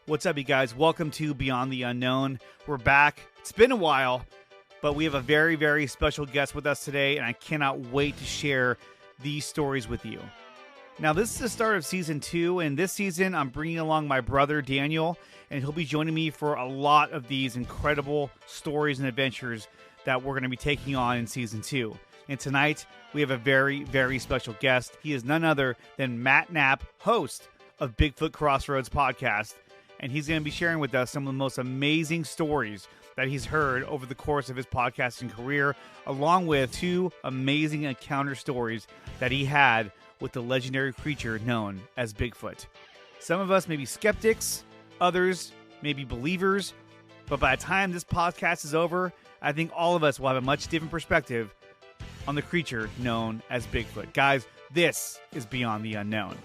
What's up, you guys? Welcome to Beyond the Unknown. We're back. It's been a while, but we have a very, very special guest with us today, and I cannot wait to share these stories with you. Now, this is the start of Season 2, and this season I'm bringing along my brother, Daniel, and he'll be joining me for a lot of these incredible stories and adventures that we're going to be taking on in Season 2. And tonight, we have a very, very special guest. He is none other than Matt Knapp, host of Bigfoot Crossroads podcast. And he's going to be sharing with us some of the most amazing stories that he's heard over the course of his podcasting career, along with two amazing encounter stories that he had with the legendary creature known as Bigfoot. Some of us may be skeptics, others may be believers, but by the time this podcast is over, I think all of us will have a much different perspective on the creature known as Bigfoot. Guys, this is Beyond the Unknown.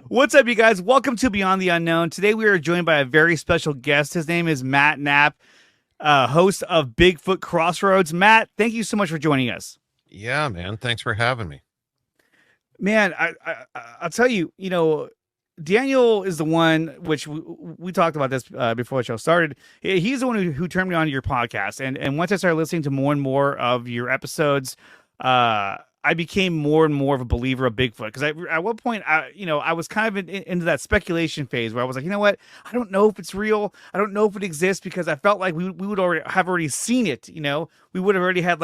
What's up, you guys? Welcome to Beyond the Unknown. Today we are joined by a very special guest. His name is Matt Knapp, host of Bigfoot Crossroads. Matt, thank you so much for joining us. Yeah, man. Thanks for having me. Man, I'll tell you, Daniel is the one, which we talked about this before the show started. He's the one who turned me on to your podcast. And once I started listening to more and more of your episodes, I became more and more of a believer of Bigfoot, because at one point, I was kind of into that speculation phase where I was like, you know what? I don't know if it's real. I don't know if it exists, because I felt like we would already seen it. We would have already had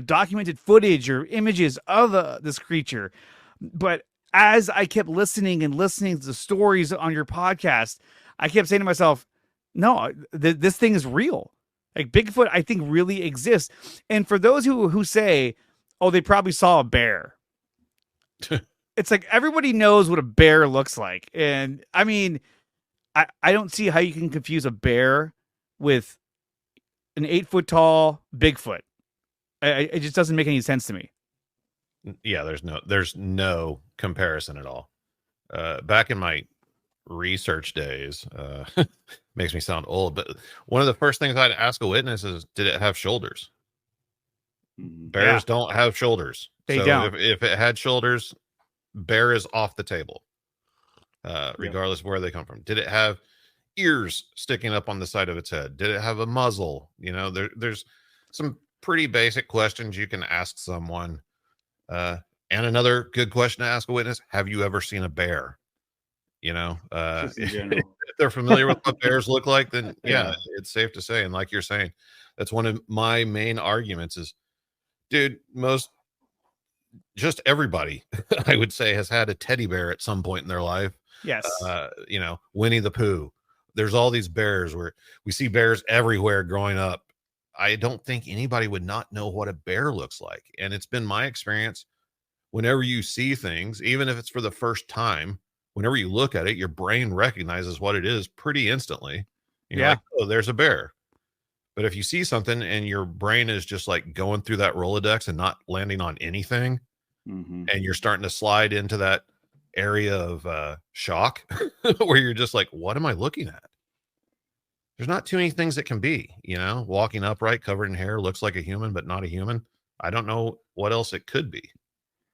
documented footage or images of this creature. But as I kept listening to the stories on your podcast, I kept saying to myself, no, this thing is real. Like, Bigfoot, I think, really exists. And for those who say, oh, they probably saw a bear. It's like everybody knows what a bear looks like. And I mean, I don't see how you can confuse a bear with an 8-foot tall Bigfoot. It just doesn't make any sense to me. Yeah, there's no comparison at all. Back in my research days, makes me sound old, but one of the first things I'd ask a witness is, did it have shoulders? Bears don't have shoulders. They don't. If it had shoulders, bear is off the table, regardless of where they come from. Did it have ears sticking up on the side of its head? Did it have a muzzle? There's some pretty basic questions you can ask someone. And another good question to ask a witness: have you ever seen a bear? If they're familiar with what bears look like, then yeah, it's safe to say. And like you're saying, that's one of my main arguments is, dude, just everybody, I would say, has had a teddy bear at some point in their life. Yes. Winnie the Pooh. There's all these bears where we see bears everywhere growing up. I don't think anybody would not know what a bear looks like. And it's been my experience, whenever you see things, even if it's for the first time, whenever you look at it, your brain recognizes what it is pretty instantly. You're like, oh, there's a bear. But if you see something and your brain is just like going through that Rolodex and not landing on anything, and you're starting to slide into that area of shock where you're just like, what am I looking at? There's not too many things that can be, walking upright, covered in hair, looks like a human, but not a human. I don't know what else it could be.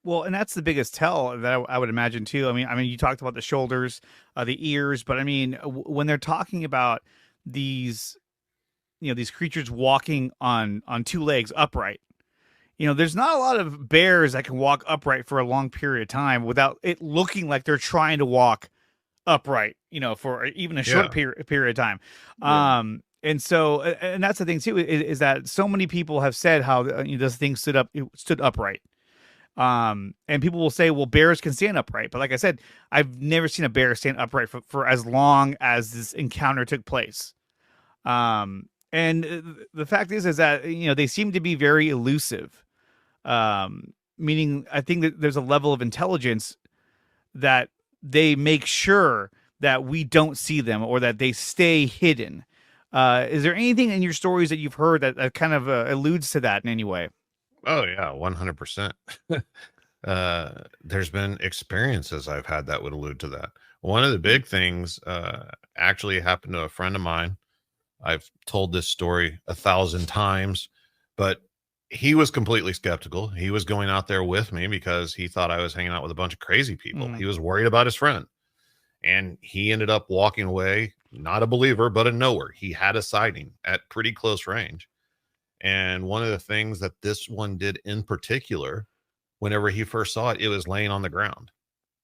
Well, and that's the biggest tell that I would imagine too. I mean, you talked about the shoulders, the ears, but I mean, when they're talking about these creatures walking on two legs upright, there's not a lot of bears that can walk upright for a long period of time without it looking like they're trying to walk upright, for even a short period of time. And so, and that's the thing too, is that so many people have said how this thing stood upright. And people will say, well, bears can stand upright. But like I said, I've never seen a bear stand upright for as long as this encounter took place. And the fact is that, they seem to be very elusive. Meaning I think that there's a level of intelligence that they make sure that we don't see them, or that they stay hidden. Is there anything in your stories that you've heard that kind of alludes to that in any way? Oh yeah, 100%. There's been experiences I've had that would allude to that. One of the big things actually happened to a friend of mine I've told this story 1,000 times, but he was completely skeptical. He was going out there with me because he thought I was hanging out with a bunch of crazy people. He was worried about his friend, and he ended up walking away, not a believer, but a knower. He had a sighting at pretty close range. And one of the things that this one did in particular, whenever he first saw it, it was laying on the ground.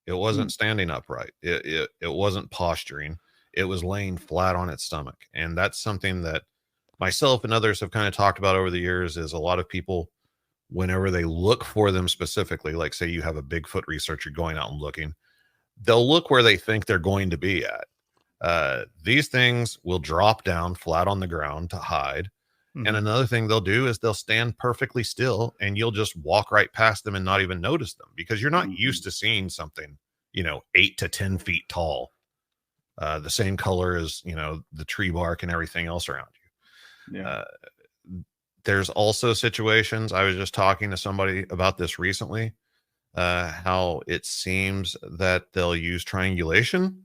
It wasn't standing upright. It wasn't posturing. It was laying flat on its stomach. And that's something that myself and others have kind of talked about over the years, is a lot of people, whenever they look for them specifically, like say you have a Bigfoot researcher going out and looking, they'll look where they think they're going to be at. These things will drop down flat on the ground to hide. And another thing they'll do is they'll stand perfectly still, and you'll just walk right past them and not even notice them, because you're not used to seeing something, 8 to 10 feet tall, the same color as, the tree bark and everything else around you. Yeah. There's also situations, I was just talking to somebody about this recently, how it seems that they'll use triangulation,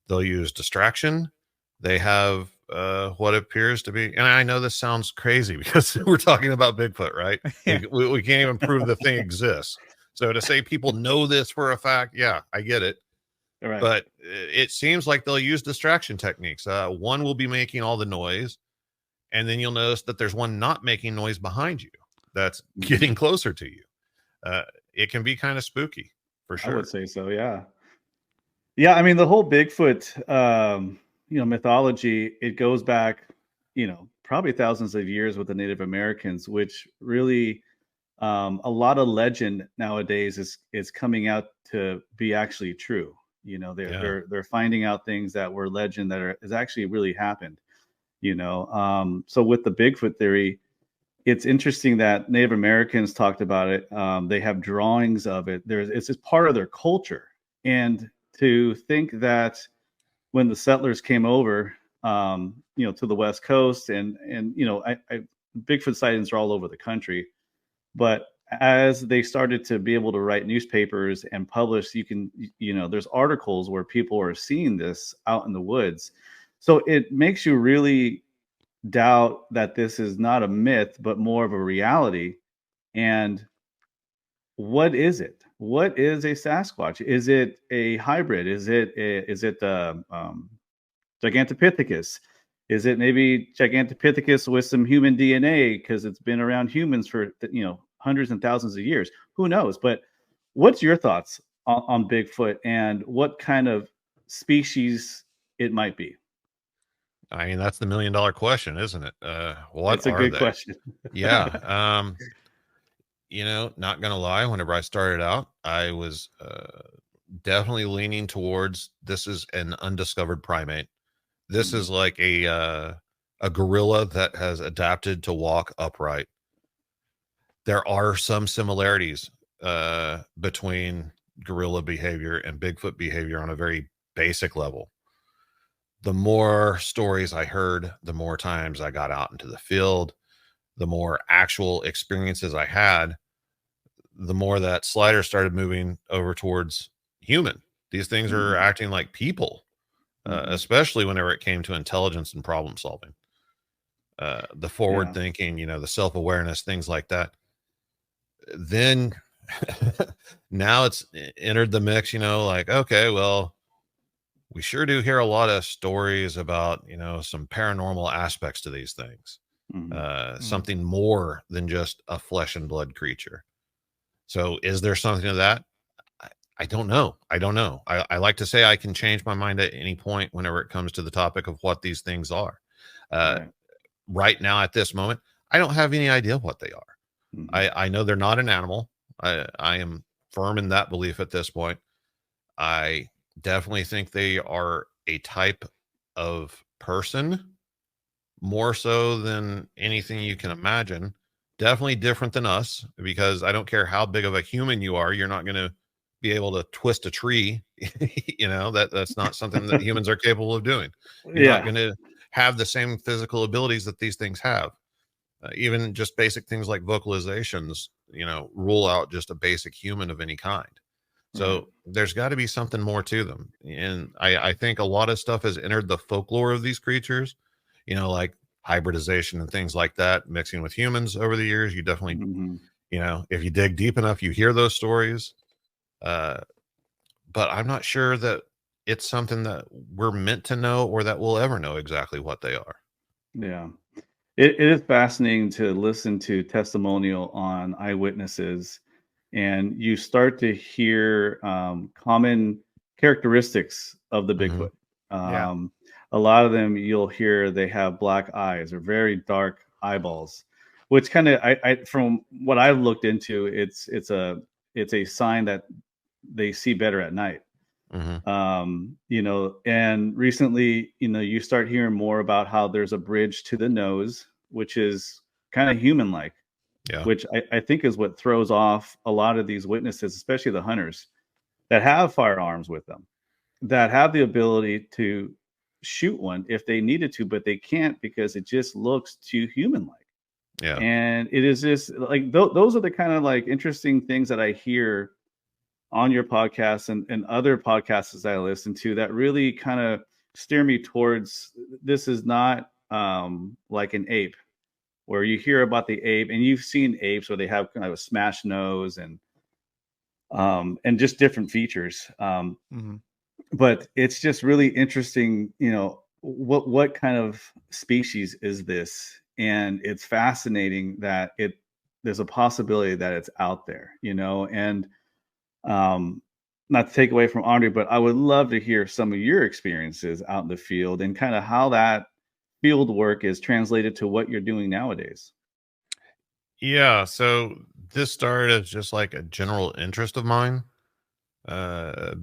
they'll use distraction. They have what appears to be, and I know this sounds crazy because we're talking about Bigfoot, right? Yeah. We can't even prove the thing exists. So to say people know this for a fact, yeah, I get it. Right. But it seems like they'll use distraction techniques. One will be making all the noise, and then you'll notice that there's one not making noise behind you that's getting closer to you. It can be kind of spooky, for sure. I would say so, yeah. Yeah, I mean, the whole Bigfoot mythology, it goes back, probably thousands of years with the Native Americans, which really a lot of legend nowadays is coming out to be actually true. They're finding out things that were legend that has actually really happened. So with the Bigfoot theory, it's interesting that Native Americans talked about it. They have drawings of it. It's just part of their culture. And to think that when the settlers came over, to the West Coast, and Bigfoot sightings are all over the country, but as they started to be able to write newspapers and publish, there's articles where people are seeing this out in the woods. So it makes you really doubt that this is not a myth, but more of a reality. And what is it? What is a Sasquatch? Is it a hybrid? Is it Gigantopithecus? Is it maybe Gigantopithecus with some human DNA because it's been around humans for hundreds and thousands of years? Who knows? But what's your thoughts on Bigfoot and what kind of species it might be? I mean, that's the $1 million question, isn't it? That's a good question. Yeah. Not gonna lie, whenever I started out, I was definitely leaning towards this is an undiscovered primate. This is like a gorilla that has adapted to walk upright. There are some similarities between gorilla behavior and Bigfoot behavior on a very basic level. The more stories I heard, the more times I got out into the field, the more actual experiences I had, the more that slider started moving over towards human. These things are acting like people, especially whenever it came to intelligence and problem solving. The forward thinking, the self-awareness, things like that. Then now it's entered the mix, like, okay, well, we sure do hear a lot of stories about, some paranormal aspects to these things. Something more than just a flesh and blood creature. So is there something to that? I don't know. I like to say I can change my mind at any point whenever it comes to the topic of what these things are. Right now at this moment, I don't have any idea what they are. I know they're not an animal. I am firm in that belief at this point. I definitely think they are a type of person, more so than anything you can imagine. Definitely different than us, because I don't care how big of a human you are, you're not going to be able to twist a tree. That's not something that humans are capable of doing. You're not going to have the same physical abilities that these things have. Even just basic things like vocalizations, rule out just a basic human of any kind. So there's got to be something more to them. And I think a lot of stuff has entered the folklore of these creatures. like hybridization and things like that, mixing with humans over the years. You definitely, Mhm. if you dig deep enough, you hear those stories. But I'm not sure that it's something that we're meant to know or that we'll ever know exactly what they are. Yeah. It is fascinating to listen to testimonial on eyewitnesses, and you start to hear common characteristics of the Hmm. Bigfoot. Yeah. A lot of them you'll hear they have black eyes or very dark eyeballs, which kind of from what I've looked into, it's a sign that they see better at night. Hmm. And recently, you start hearing more about how there's a bridge to the nose, which is kind of human like, Yeah. which I think is what throws off a lot of these witnesses, especially the hunters that have firearms with them, that have the ability to shoot one if they needed to, but they can't because it just looks too human like. Yeah. And it is just like those are the kind of like interesting things that I hear on your podcast and other podcasts that I listen to that really kind of steer me towards this is not like an ape where you hear about the ape and you've seen apes where they have kind of a smashed nose and just different features. Hmm. But it's just really interesting, what kind of species is this? And it's fascinating that there's a possibility that it's out there, and um, not to take away from Andre, but I would love to hear some of your experiences out in the field and kind of how that field work is translated to what you're doing nowadays. Yeah. So this started as just like a general interest of mine. Uh,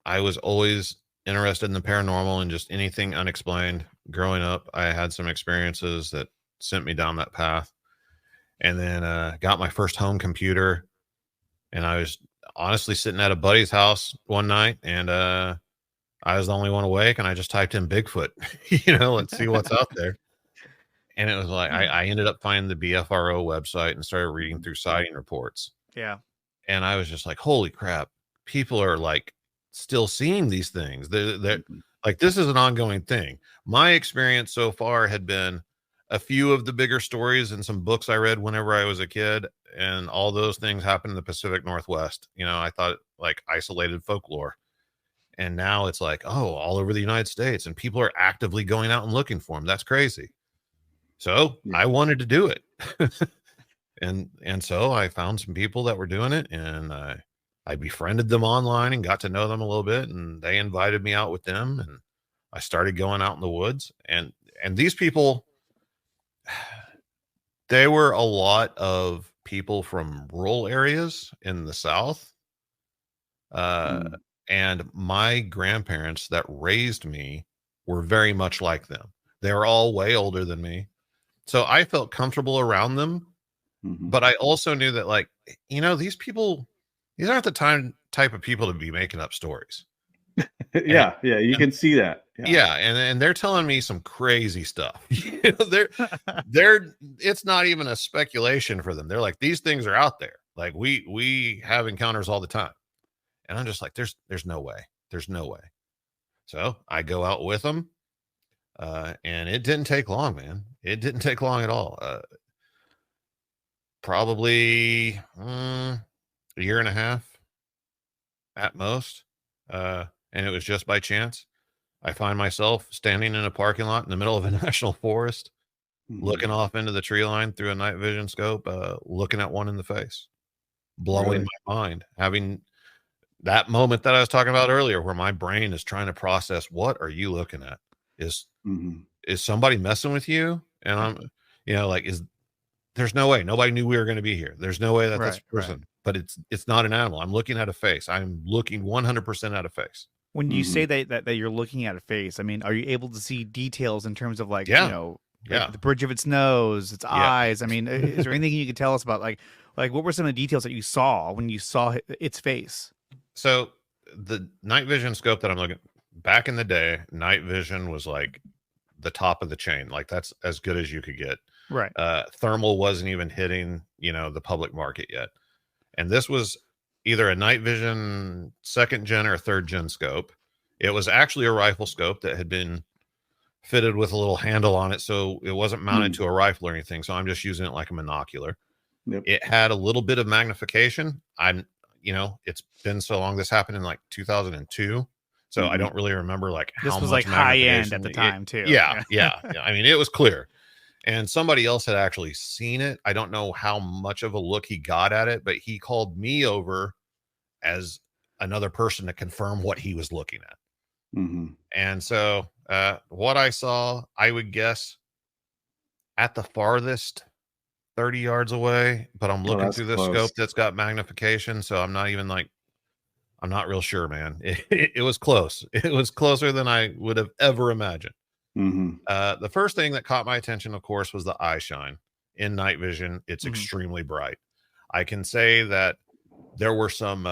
I was always interested in the paranormal and just anything unexplained. Growing up, I had some experiences that sent me down that path. And then got my first home computer. And I was honestly sitting at a buddy's house one night, and I was the only one awake. And I just typed in Bigfoot, let's see what's out there. And it was like, I ended up finding the BFRO website and started reading through sighting reports. Yeah. And I was just like, holy crap, people are like still seeing these things. They're Mhm. like, this is an ongoing thing. My experience so far had been a few of the bigger stories and some books I read whenever I was a kid. And all those things happen in the Pacific Northwest. I thought like isolated folklore. And now it's like, oh, all over the United States. And people are actively going out and looking for them. That's crazy. So Yeah. I wanted to do it. And so I found some people that were doing it, and I befriended them online and got to know them a little bit, and they invited me out with them, and I started going out in the woods. And these people, they were a lot of people from rural areas in the South. Uh, Mm. and my grandparents that raised me were very much like them. They were all way older than me. So I felt comfortable around them. Mhm. But I also knew that, like, these people, these aren't the type of people to be making up stories. And, Yeah, yeah, you and can see that. Yeah. yeah, and they're telling me some crazy stuff. It's not even a speculation for them. They're like, these things are out there. Like we have encounters all the time. And I'm just like, there's no way. There's no way. So I go out with them. And it didn't take long, man. It didn't take long at all. Probably a year and a half at most. And it was just by chance. I find myself standing in a parking lot in the middle of a national forest, Mhm. looking off into the tree line through a night vision scope, looking at one in the face, blowing Really? my mind, having that moment that I was talking about earlier, where my brain is trying to process, what are you looking at? Is Mhm. is somebody messing with you? And I'm, like, there's no way. Nobody knew we were going to be here. There's no way that that's Right. a Right. person, but it's not an animal. I'm looking at a face. I'm looking 100% at a face. When you say Mhm. that you're looking at a face, I mean, are you able to see details in terms of like, Yeah. like Yeah. the bridge of its nose, its Yeah. eyes? I mean, is there anything you could tell us about like what were some of the details that you saw when you saw its face? So the night vision scope that I'm looking back in the day, night vision was like the top of the chain. Like that's as good as you could get. Right. Thermal wasn't even hitting, the public market yet. And this was either a night vision second gen or third gen scope. It was actually a rifle scope that had been fitted with a little handle on it, so it wasn't mounted Mm. to a rifle or anything. So I'm just using it like a monocular. Yep. It had a little bit of magnification. It's been so long. This happened in like 2002, so I Mhm. don't really remember like This how was much like high end magnification at the it- time too. yeah. I mean, it was clear, and somebody else had actually seen it. I don't know how much of a look he got at it, but he called me over as another person to confirm what he was looking at. Mhm. And so what I saw, I would guess at the farthest 30 yards away, but I'm looking that's through the close. scope that's got magnification. So I'm not even like, I'm not real sure, man. It was close. It was closer than I would have ever imagined. Mhm. The first thing that caught my attention, of course, was the eye shine. In night vision, it's Mhm. extremely bright. I can say that there were some,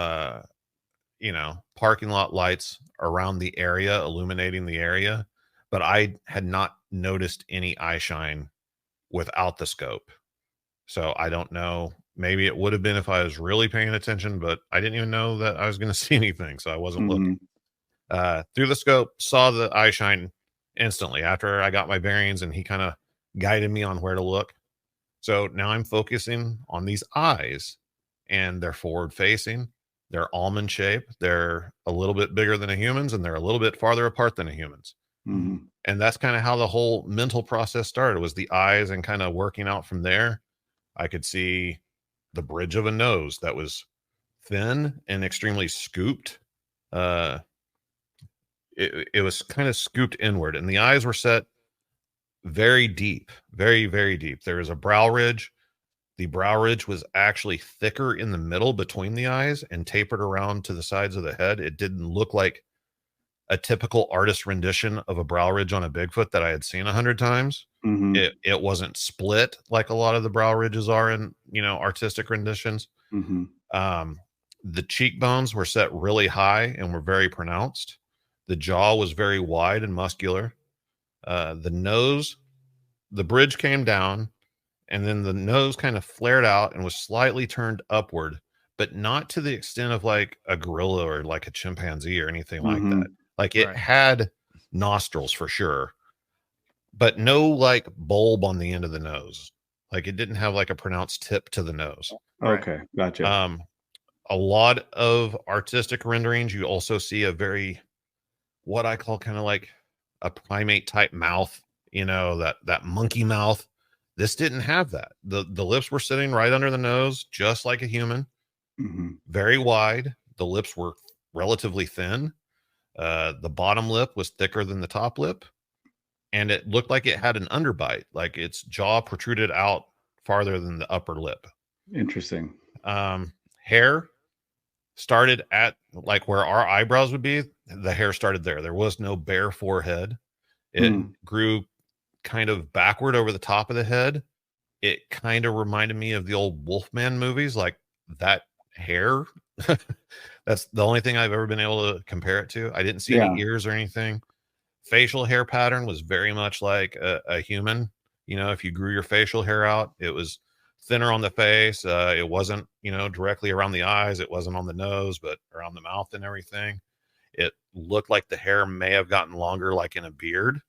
parking lot lights around the area, illuminating the area, but I had not noticed any eye shine without the scope. So I don't know. Maybe it would have been if I was really paying attention, but I didn't even know that I was going to see anything. So I wasn't looking. Through the scope, saw the eye shine instantly after I got my bearings, and he kind of guided me on where to look. So now I'm focusing on these eyes, and they're forward facing. They're almond shaped. They're a little bit bigger than a human's, and they're a little bit farther apart than a human's. Mhm. And that's kind of how the whole mental process started, was the eyes, and kind of working out from there. I could see the bridge of a nose that was thin and extremely scooped. It was kind of scooped inward, and the eyes were set very deep, very, very deep. There was a brow ridge. The brow ridge was actually thicker in the middle between the eyes and tapered around to the sides of the head. It didn't look like a typical artist rendition of a brow ridge on a Bigfoot that I had seen 100 times. Mhm. It wasn't split like a lot of the brow ridges are in, artistic renditions. Mhm. The cheekbones were set really high and were very pronounced. The jaw was very wide and muscular. The nose, the bridge came down, and then the nose kind of flared out and was slightly turned upward, but not to the extent of like a gorilla or like a chimpanzee or anything like that. Mhm. Like it Right. had nostrils for sure, but no like bulb on the end of the nose. Like it didn't have like a pronounced tip to the nose. Right. Okay, gotcha. A lot of artistic renderings, you also see a very, what I call kind of like a primate type mouth, that monkey mouth. This didn't have that. The lips were sitting right under the nose, just like a human, Mhm. very wide. The lips were relatively thin. The bottom lip was thicker than the top lip, and it looked like it had an underbite, like its jaw protruded out farther than the upper lip. Interesting. Hair started at like where our eyebrows would be. The hair started there. There was no bare forehead. It grew kind of backward over the top of the head. It kind of reminded me of the old Wolfman movies, like that hair. That's the only thing I've ever been able to compare it to. I didn't see any ears or anything. Facial hair pattern was very much like a human. If you grew your facial hair out, it was thinner on the face. It wasn't, directly around the eyes. It wasn't on the nose, but around the mouth and everything. It looked like the hair may have gotten longer, like in a beard.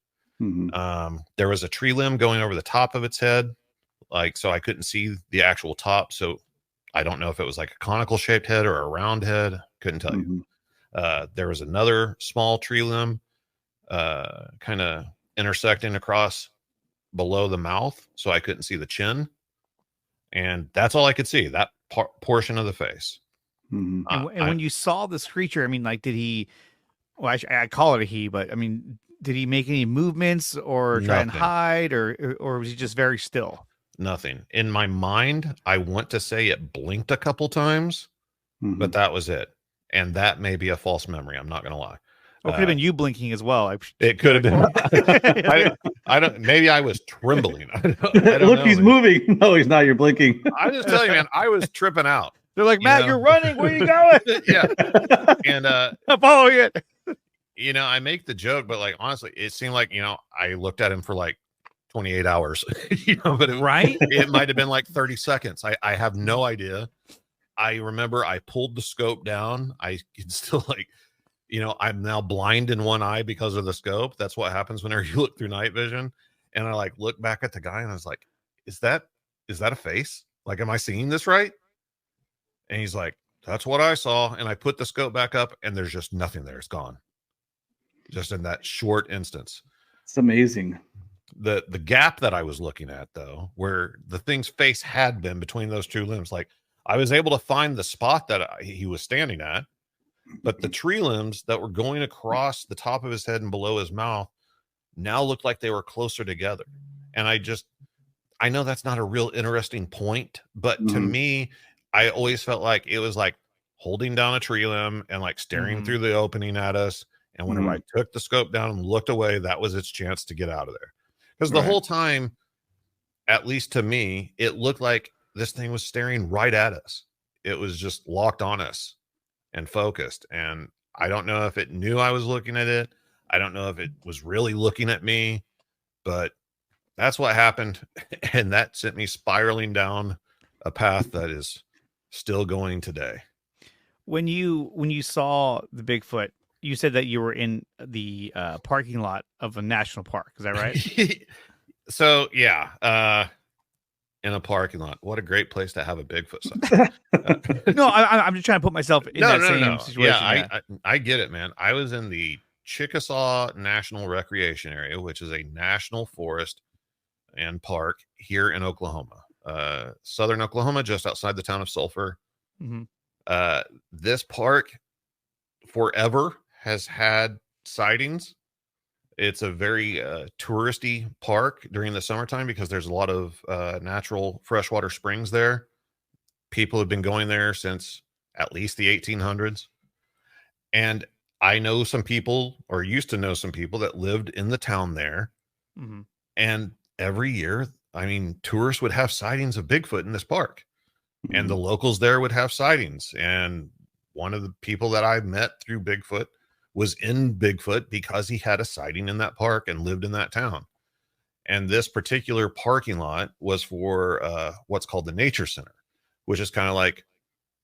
Mhm. There was a tree limb going over the top of its head, like, so I couldn't see the actual top. So I don't know if it was like a conical shaped head or a round head. Couldn't tell you. There was another small tree limb kind of intersecting across below the mouth, so I couldn't see the chin. And that's all I could see, that portion of the face. Mhm. And when you saw this creature, I mean, like, did he? Well, I call it a he, but I mean, did he make any movements or try and Nothing. hide, or was he just very still? Nothing. In my mind, I want to say it blinked a couple times, but that was it. And that may be a false memory. I'm not going to lie. Or could have been you blinking as well. It could have been. I don't. Maybe I was trembling. I don't Look, know, he's man. moving. No, he's not. You're blinking. I just tell you, man, I was tripping out. They're like, Matt, you're running. Where are you going? Yeah. And I'm following it. I make the joke, but like honestly, it seemed like I looked at him for like 28 hours. But it might have been like 30 seconds. I have no idea. I remember I pulled the scope down. I could still like I'm now blind in one eye because of the scope. That's what happens whenever you look through night vision. And I like look back at the guy and I was like, is that a face? Like, am I seeing this right? And he's like, that's what I saw. And I put the scope back up and there's just nothing there. It's gone. Just in that short instance. It's amazing. The gap that I was looking at, though, where the thing's face had been between those two limbs, like I was able to find the spot that he was standing at, but the tree limbs that were going across the top of his head and below his mouth now looked like they were closer together. And I know that's not a real interesting point, but to me, I always felt like it was like holding down a tree limb and like staring through the opening at us. And whenever I took the scope down and looked away, that was its chance to get out of there. Because the whole time, at least to me, it looked like this thing was staring right at us. It was just locked on us and focused. And I don't know if it knew I was looking at it. I don't know if it was really looking at me, but that's what happened. And that sent me spiraling down a path that is still going today. When you saw the Bigfoot, you said that you were in the parking lot of a national park. Is that right? So, yeah, in a parking lot. What a great place to have a Bigfoot sign. No, I'm just trying to put myself in that same situation. Yeah, I get it, man. I was in the Chickasaw National Recreation Area, which is a national forest and park here in Oklahoma, southern Oklahoma, just outside the town of Sulphur. This park forever has had sightings. It's a very touristy park during the summertime because there's a lot of natural freshwater springs there. People have been going there since at least the 1800s. And I know some people, or used to know some people, that lived in the town there. And every year, I mean, tourists would have sightings of Bigfoot in this park. And the locals there would have sightings. And one of the people that I met through Bigfoot was in Bigfoot because he had a sighting in that park and lived in that town. And this particular parking lot was for what's called the Nature Center, which is kind of like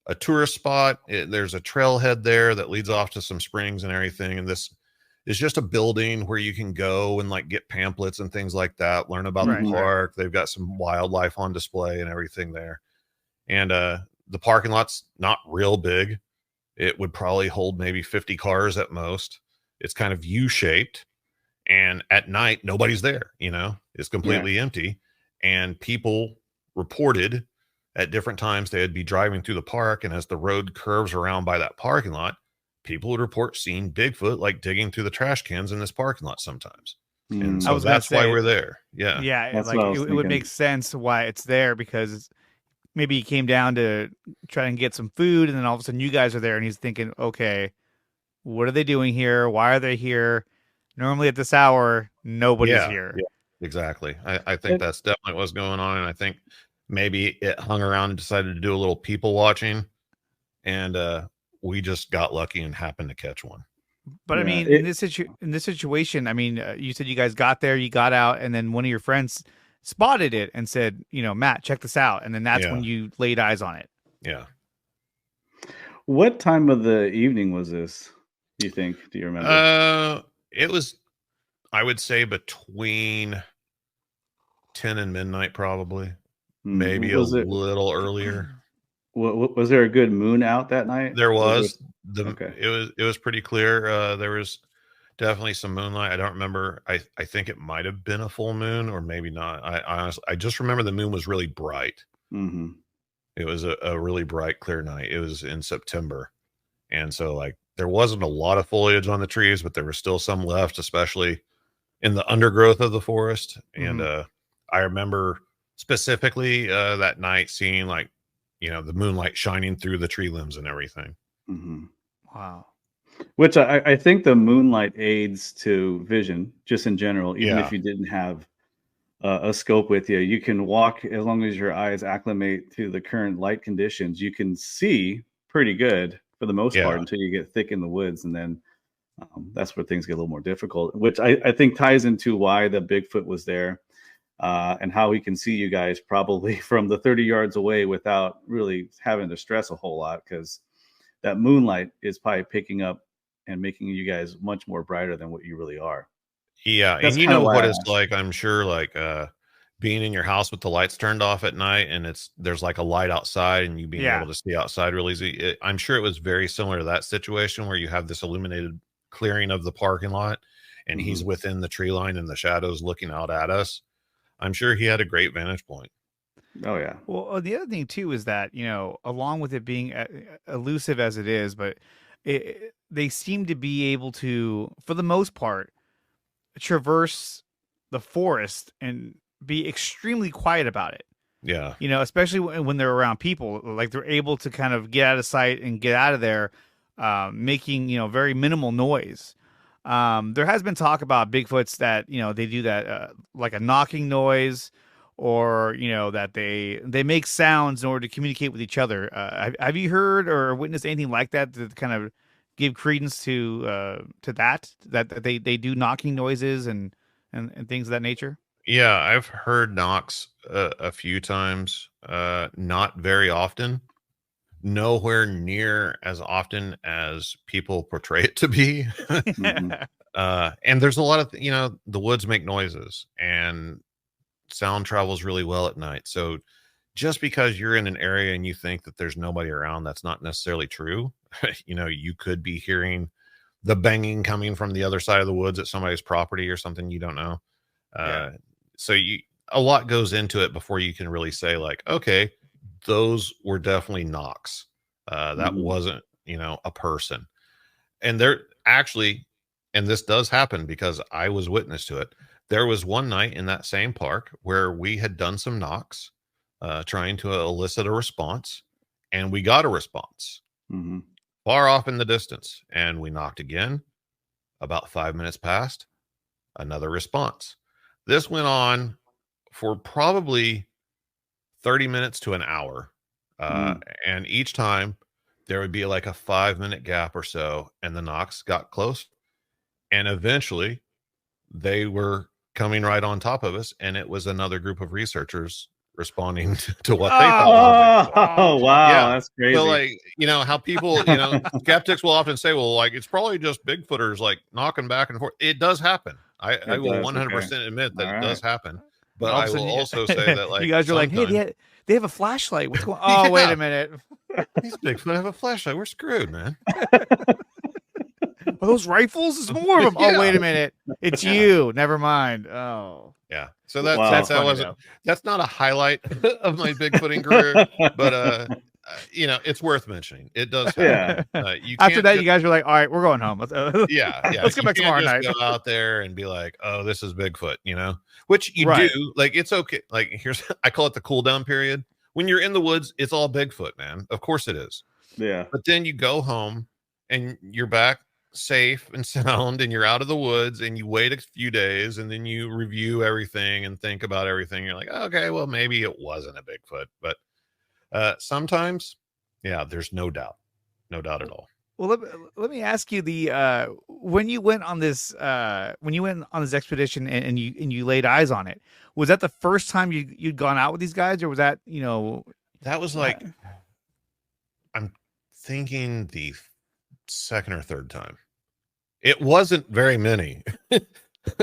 a tourist spot. There's a trailhead there that leads off to some springs and everything. And this is just a building where you can go and like get pamphlets and things like that, learn about the park. They've got some wildlife on display and everything there. And the parking lot's not real big. It would probably hold maybe 50 cars at most. It's kind of U-shaped. And at night, nobody's there, it's completely empty. And people reported at different times they'd be driving through the park. And as the road curves around by that parking lot, people would report seeing Bigfoot like digging through the trash cans in this parking lot sometimes. And so that's why we're there. Yeah. Yeah. Like it would make sense why it's there, because maybe he came down to try and get some food, and then all of a sudden you guys are there, and he's thinking, okay, what are they doing here? Why are they here? Normally at this hour, nobody's here. Yeah, exactly. I think that's definitely what's going on. And I think maybe it hung around and decided to do a little people watching, and we just got lucky and happened to catch one. But I mean, in this situation, I mean, you said you guys got there, you got out, and then one of your friends spotted it and said, Matt, check this out. And then that's when you laid eyes on it. Yeah. What time of the evening was this, do you think? Do you remember? It was, I would say, between 10 and midnight, probably. Maybe a little earlier. Was there a good moon out that night? There was. It was pretty clear. There was definitely some moonlight. I don't remember. I think it might have been a full moon, or maybe not. I honestly, I just remember the moon was really bright. It was a really bright, clear night. It was in September. And so like there wasn't a lot of foliage on the trees, but there was still some left, especially in the undergrowth of the forest. And I remember specifically that night seeing like, the moonlight shining through the tree limbs and everything. Wow. Which I think the moonlight aids to vision just in general, even if you didn't have a scope with you. You can walk, as long as your eyes acclimate to the current light conditions, you can see pretty good for the most part until you get thick in the woods. And then that's where things get a little more difficult, which I think ties into why the Bigfoot was there and how he can see you guys probably from the 30 yards away without really having to stress a whole lot, because that moonlight is probably picking up and making you guys much more brighter than what you really are. Yeah, That's and you kind of know why what I it's asked. like, I'm sure, like, being in your house with the lights turned off at night and there's like a light outside and you being Yeah. able to see outside really easy. I'm sure it was very similar to that situation where you have this illuminated clearing of the parking lot and he's Mhm. within the tree line in the shadows looking out at us. I'm sure he had a great vantage point. Oh yeah. Well, the other thing too is that, along with it being elusive as it is, but they seem to be able to, for the most part, traverse the forest and be extremely quiet about it. Yeah. Especially when they're around people, like they're able to kind of get out of sight and get out of there, making very minimal noise. There has been talk about Bigfoots that they do that, like a knocking noise, or that they make sounds in order to communicate with each other. Have you heard or witnessed anything like that to kind of give credence to that they do knocking noises and things of that nature? Yeah, I've heard knocks a few times, not very often, nowhere near as often as people portray it to be. Mhm. And there's a lot of, the woods make noises and sound travels really well at night. So just because you're in an area and you think that there's nobody around, that's not necessarily true. You could be hearing the banging coming from the other side of the woods at somebody's property or something you don't know. Yeah. So a lot goes into it before you can really say like, okay, those were definitely knocks. That Mhm. wasn't, a person. And there actually, and this does happen because I was witness to it. There was one night in that same park where we had done some knocks, trying to elicit a response, and we got a response Mhm. far off in the distance. And we knocked again. About 5 minutes passed, another response. This went on for probably 30 minutes to an hour. Uh, Mm. and each time there would be like a 5 minute gap or so, and the knocks got close. And eventually they were coming right on top of us. And it was another group of researchers responding to what they thought was a big. Oh, wow, Yeah. that's So, crazy. like, how people, skeptics will often say, well, like, it's probably just Bigfooters like knocking back and forth. It does happen. I It will does. Okay. 100% admit that All it does right. happen. And But all of I a will sudden, also say that, you like, guys are like, hey, sometimes, they have a flashlight. What's going? Oh, wait yeah, a minute. these Bigfoot have a flashlight. We're screwed, man. Are those rifles? There's more of them. Oh, Yeah. wait a minute. It's Yeah. you. Never mind. Oh, Yeah. So that's Wow. that funny wasn't, though. that's not a highlight of my Bigfooting career, but, it's worth mentioning. It does happen. Yeah. You After can't that, just, you guys are like, all right, we're going home. yeah, yeah. Let's get You back can't tomorrow just night. go out there and be like, oh, this is Bigfoot, which you do. Right. Like, it's okay. Like, here's, I call it the cool down period. When you're in the woods, it's all Bigfoot, man. Of course it is. Yeah. But then you go home and you're back safe and sound and you're out of the woods and you wait a few days and then you review everything and think about everything. You're like, okay, well, maybe it wasn't a Bigfoot, but sometimes, yeah, there's no doubt. No doubt at all. Well, let me ask you when you went on this expedition and you laid eyes on it, was that the first time you'd gone out with these guys, or was that That was like, I'm thinking the second or third time. It wasn't very many. Let's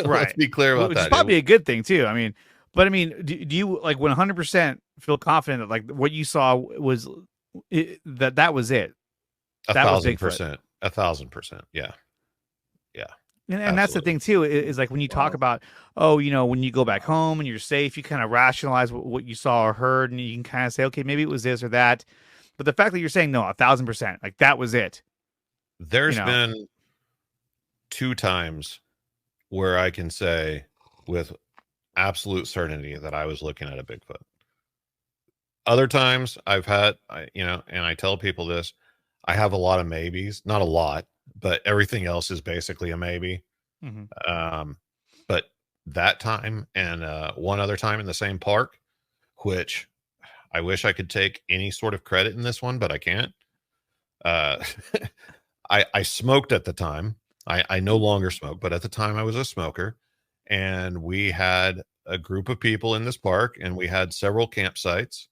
right? be clear about Which is that. probably a good thing too. I mean, but I mean, do you like 100% feel confident that like what you saw was that was it? That was Bigfoot. 1,000%. 1,000%. Yeah. Yeah. And that's the Absolutely. thing too, is like when you talk Wow. about, oh, when you go back home and you're safe, you kind of rationalize what you saw or heard, and you can kind of say, okay, maybe it was this or that. But the fact that you're saying no, 1,000%, like that was it. There's been 2 times where I can say with absolute certainty that I was looking at a Bigfoot. Other times I've had, and I tell people this, I have a lot of maybes, not a lot, but everything else is basically a maybe. Mm-hmm. But that time and one other time in the same park, which I wish I could take any sort of credit in this one, but I can't. I smoked at the time. I no longer smoke, but at the time I was a smoker, and we had a group of people in this park, and we had several campsites,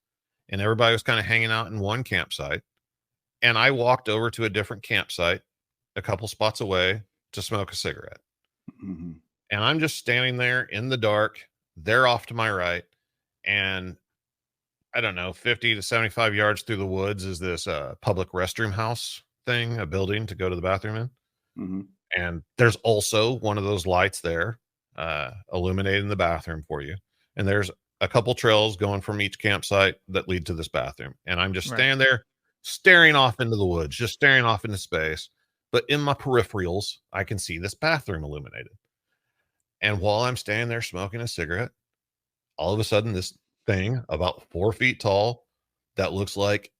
and everybody was kind of hanging out in one campsite. And I walked over to a different campsite a couple spots away to smoke a cigarette. Mm-hmm. And I'm just standing there in the dark. They're off to my right. And I don't know, 50 to 75 yards through the woods is this public restroom house thing, a building to go to the bathroom in. Mm-hmm. And there's also one of those lights there illuminating the bathroom for you. And there's a couple trails going from each campsite that lead to this bathroom. And I'm just standing there staring off into the woods, just staring off into space. But in my peripherals, I can see this bathroom illuminated. And while I'm standing there smoking a cigarette, all of a sudden, this thing about 4 feet tall that looks like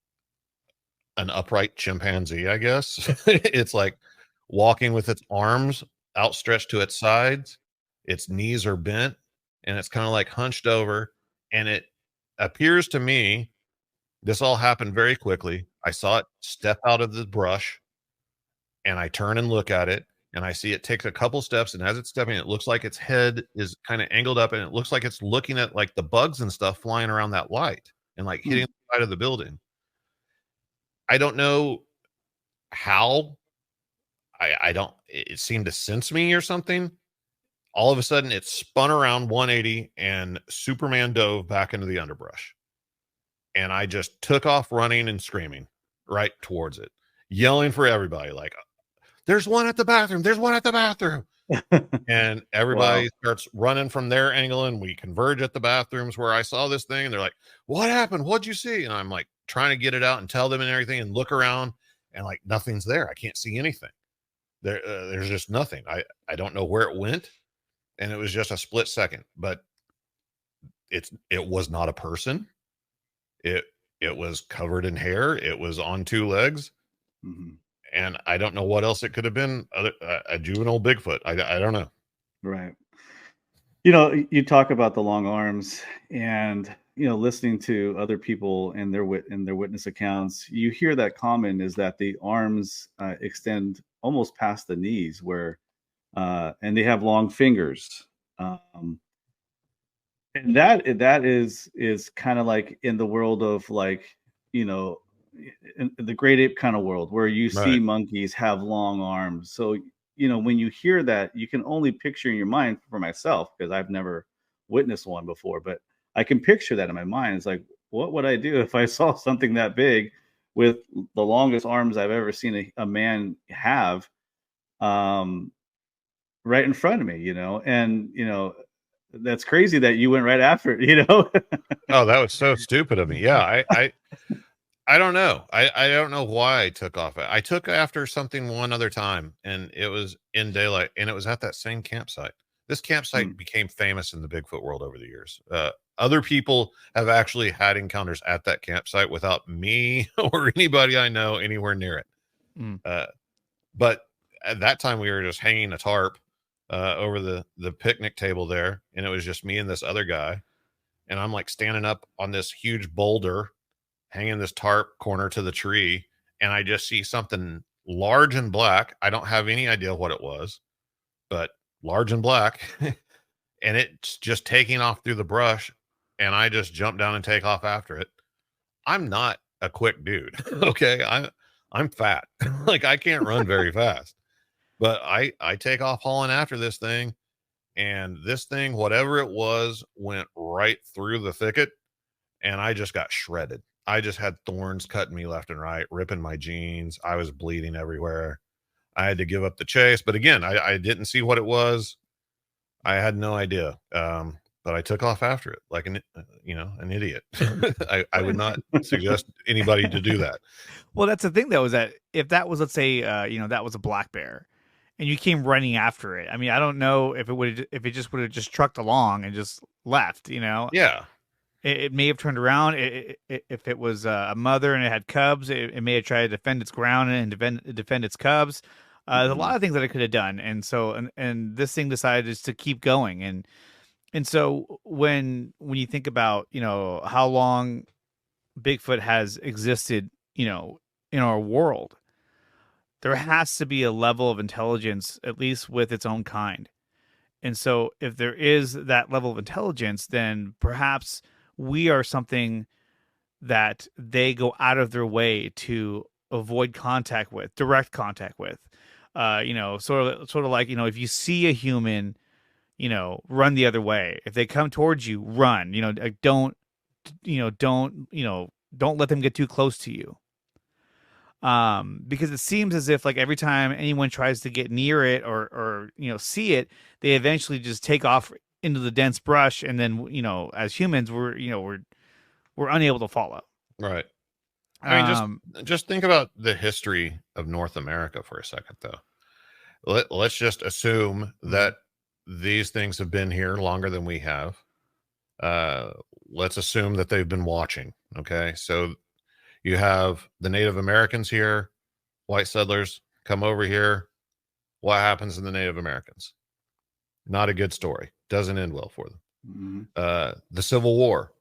an upright chimpanzee, I guess. It's like walking with its arms outstretched to its sides. Its knees are bent and it's kind of like hunched over. And it appears to me, this all happened very quickly. I saw it step out of the brush and I turn and look at it. And I see it takes a couple steps, and as it's stepping, it looks like its head is kind of angled up, and it looks like it's looking at like the bugs and stuff flying around that light and like hitting the side of the building. I don't know how. I don't. It seemed to sense me or something. All of a sudden, it spun around 180 and Superman dove back into the underbrush, and I just took off running and screaming right towards it, yelling for everybody like, there's one at the bathroom. There's one at the bathroom. And everybody starts running from their angle, and we converge at the bathrooms where I saw this thing. And they're like, what happened? What'd you see? And I'm like trying to get it out and tell them and everything and look around, and like nothing's there. I can't see anything. There's just nothing. I don't know where it went. And it was just a split second, but it was not a person. It was covered in hair. It was on 2 legs. Mm-hmm. And I don't know what else it could have been. A juvenile Bigfoot. I don't know. Right. You know, you talk about the long arms, and listening to other people and their witness accounts, you hear that common is that the arms extend almost past the knees, where and they have long fingers. And that is kind of like in the world of like, in the great ape kind of world, where you see monkeys have long arms. So, when you hear that, you can only picture in your mind, for myself, because I've never witnessed one before, but I can picture that in my mind. It's like, what would I do if I saw something that big with the longest arms I've ever seen a man have, right in front of me, and, that's crazy that you went right after it, Oh, that was so stupid of me. Yeah. I don't know. I don't know why I took off. I took after something one other time, and it was in daylight, and it was at that same campsite. This campsite became famous in the Bigfoot world over the years. Other people have actually had encounters at that campsite without me or anybody I know anywhere near it. But at that time, we were just hanging a tarp over the picnic table there, and it was just me and this other guy. And I'm like standing up on this huge boulder, hanging this tarp corner to the tree, and I just see something large and black. I don't have any idea what it was, but large and black. And it's just taking off through the brush, and I just jump down and take off after it. I'm not a quick dude. Okay. I'm fat. Like I can't run very fast, but I take off hauling after this thing, and this thing, whatever it was, went right through the thicket, and I just got shredded. I just had thorns cutting me left and right, ripping my jeans. I was bleeding everywhere. I had to give up the chase. But again, I didn't see what it was. I had no idea. But I took off after it like an idiot. I would not suggest anybody to do that. Well, that's the thing, though, is that if that was, let's say, that was a black bear, and you came running after it. I mean, I don't know if it just would have just trucked along and just left. Yeah. It may have turned around. If it was a mother and it had cubs, it may have tried to defend its ground and defend its cubs. There's a lot of things that it could have done, and so and this thing decided just to keep going, and so when you think about how long Bigfoot has existed, in our world, there has to be a level of intelligence, at least with its own kind, and so if there is that level of intelligence, then perhaps we are something that they go out of their way to avoid contact with, direct contact with. sort of like, if you see a human, run the other way. If they come towards you, run. Don't let them get too close to you. Because it seems as if like every time anyone tries to get near it or see it, they eventually just take off into the dense brush, and then as humans we're unable to follow. Right. I mean, Um, just think about the history of North America for a second, though. Let's just assume that these things have been here longer than we have. Let's assume that they've been watching. Okay, so you have the Native Americans here, white settlers come over here. What happens to the Native Americans? Not a good story. Doesn't end well for them. The Civil War.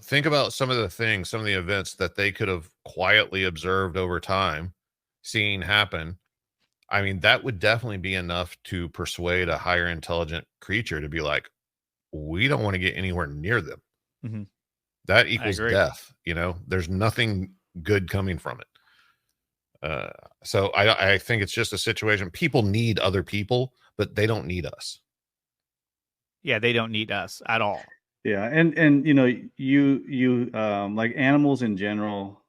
Think about some of the events that they could have quietly observed over time, seeing happen. I mean, that would definitely be enough to persuade a higher intelligent creature to be like, we don't want to get anywhere near them. Mm-hmm. That equals death. There's nothing good coming from it. So I think it's just a situation. People need other people, but they don't need us. Yeah, they don't need us at all. Yeah, and you like animals in general,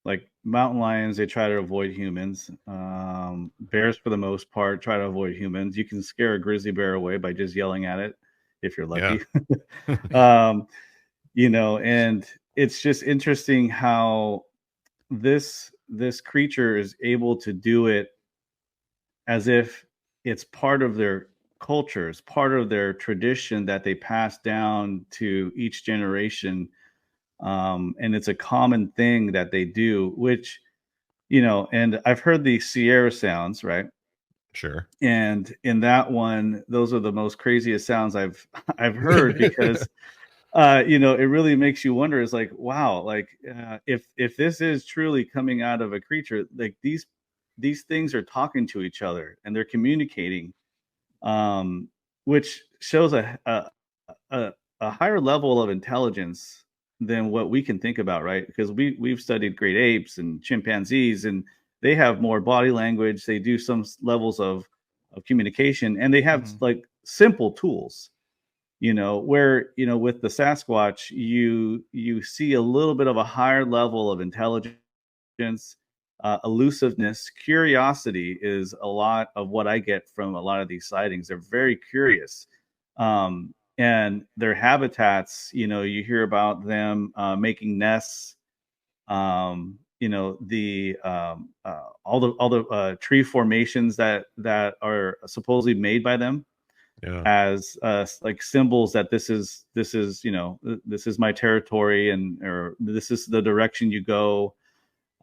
like mountain lions, they try to avoid humans. Bears, for the most part, try to avoid humans. You can scare a grizzly bear away by just yelling at it, if you're lucky. Yeah. And it's just interesting how this creature is able to do it as if it's part of their culture, it's part of their tradition that they pass down to each generation. And it's a common thing that they do, which, and I've heard the Sierra sounds, right? Sure. And in that one, those are the most craziest sounds I've heard, because it really makes you wonder. It's like, wow, like if this is truly coming out of a creature, like these things are talking to each other and they're communicating, which shows a higher level of intelligence than what we can think about, right? Because we've studied great apes and chimpanzees, and they have more body language. They do some levels of communication, and they have like simple tools, where with the Sasquatch, you see a little bit of a higher level of intelligence, elusiveness. Curiosity is a lot of what I get from a lot of these sightings. They're very curious. And their habitats, you hear about them making nests. The all the tree formations that are supposedly made by them, as like symbols that this is this is my territory, or this is the direction you go.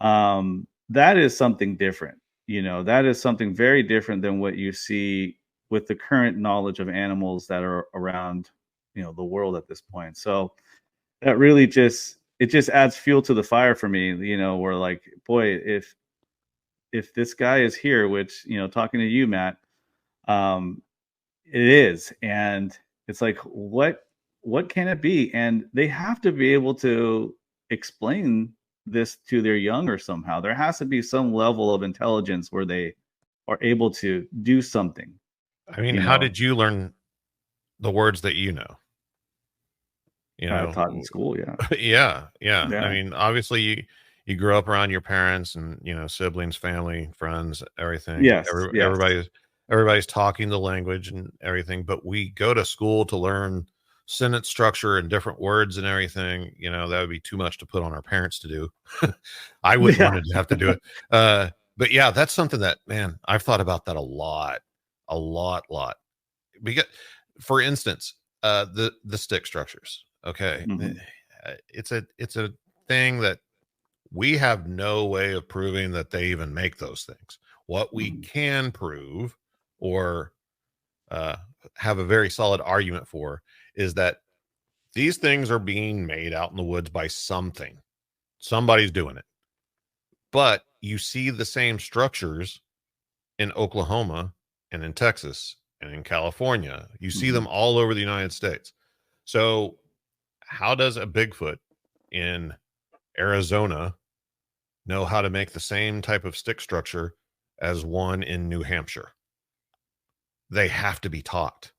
That is something different. That is something very different than what you see with the current knowledge of animals that are around, the world at this point. So that really just adds fuel to the fire for me. Where like, boy, if this guy is here, which, talking to you, Matt, it is, and it's like, what can it be? And they have to be able to explain this to their younger somehow. There has to be some level of intelligence where they are able to do something. I mean, how did you learn the words that you know? Taught in school, yeah. I mean, obviously you grew up around your parents and siblings, family, friends, everything. Yes, everybody's talking the language and everything, but we go to school to learn sentence structure and different words and everything. That would be too much to put on our parents to do. I wouldn't want to have to do it. But yeah, that's something that, man, I've thought about that a lot. Because, for instance, the stick structures. Okay. It's a thing that we have no way of proving that they even make those things. What we can prove, or have a very solid argument for, is that these things are being made out in the woods by something. Somebody's doing it. But you see the same structures in Oklahoma and in Texas and in California. You see them all over the United States. So how does a Bigfoot in Arizona know how to make the same type of stick structure as one in New Hampshire. They have to be taught.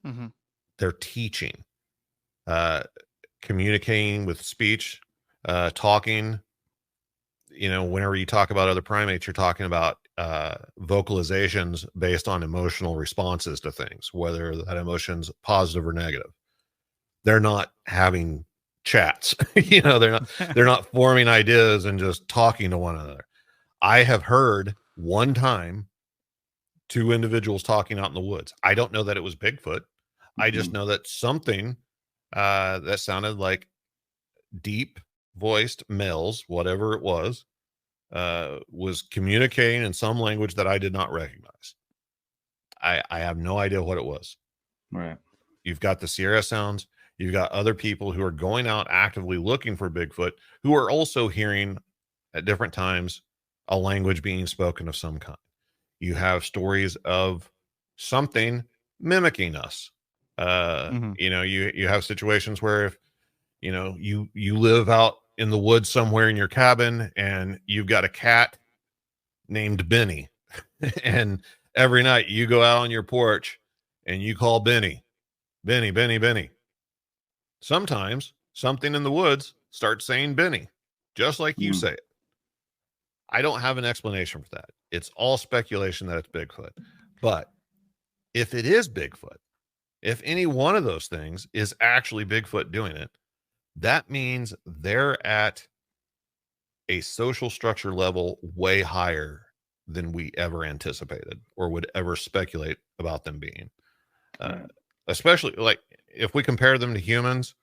Mm-hmm. They're teaching, communicating with speech, talking. You know, whenever you talk about other primates, you're talking about vocalizations based on emotional responses to things, whether that emotion's positive or negative. They're not having chats. You know, they're not forming ideas and just talking to one another. I have heard one time 2 individuals talking out in the woods. I don't know that it was Bigfoot. I just know that something that sounded like deep voiced males, whatever it was communicating in some language that I did not recognize. I have no idea what it was. Right. You've got the Sierra Sounds. You've got other people who are going out actively looking for Bigfoot, who are also hearing at different times a language being spoken of some kind. You have stories of something mimicking us. You know, you have situations where if, you know, you live out in the woods somewhere in your cabin and you've got a cat named Benny and every night you go out on your porch and you call Benny, Benny, Benny, Benny. Sometimes something in the woods starts saying Benny, just like you say it. I don't have an explanation for that. It's all speculation that it's Bigfoot. But if it is Bigfoot, if any one of those things is actually Bigfoot doing it, that means they're at a social structure level way higher than we ever anticipated or would ever speculate about them being. Especially like if we compare them to humans,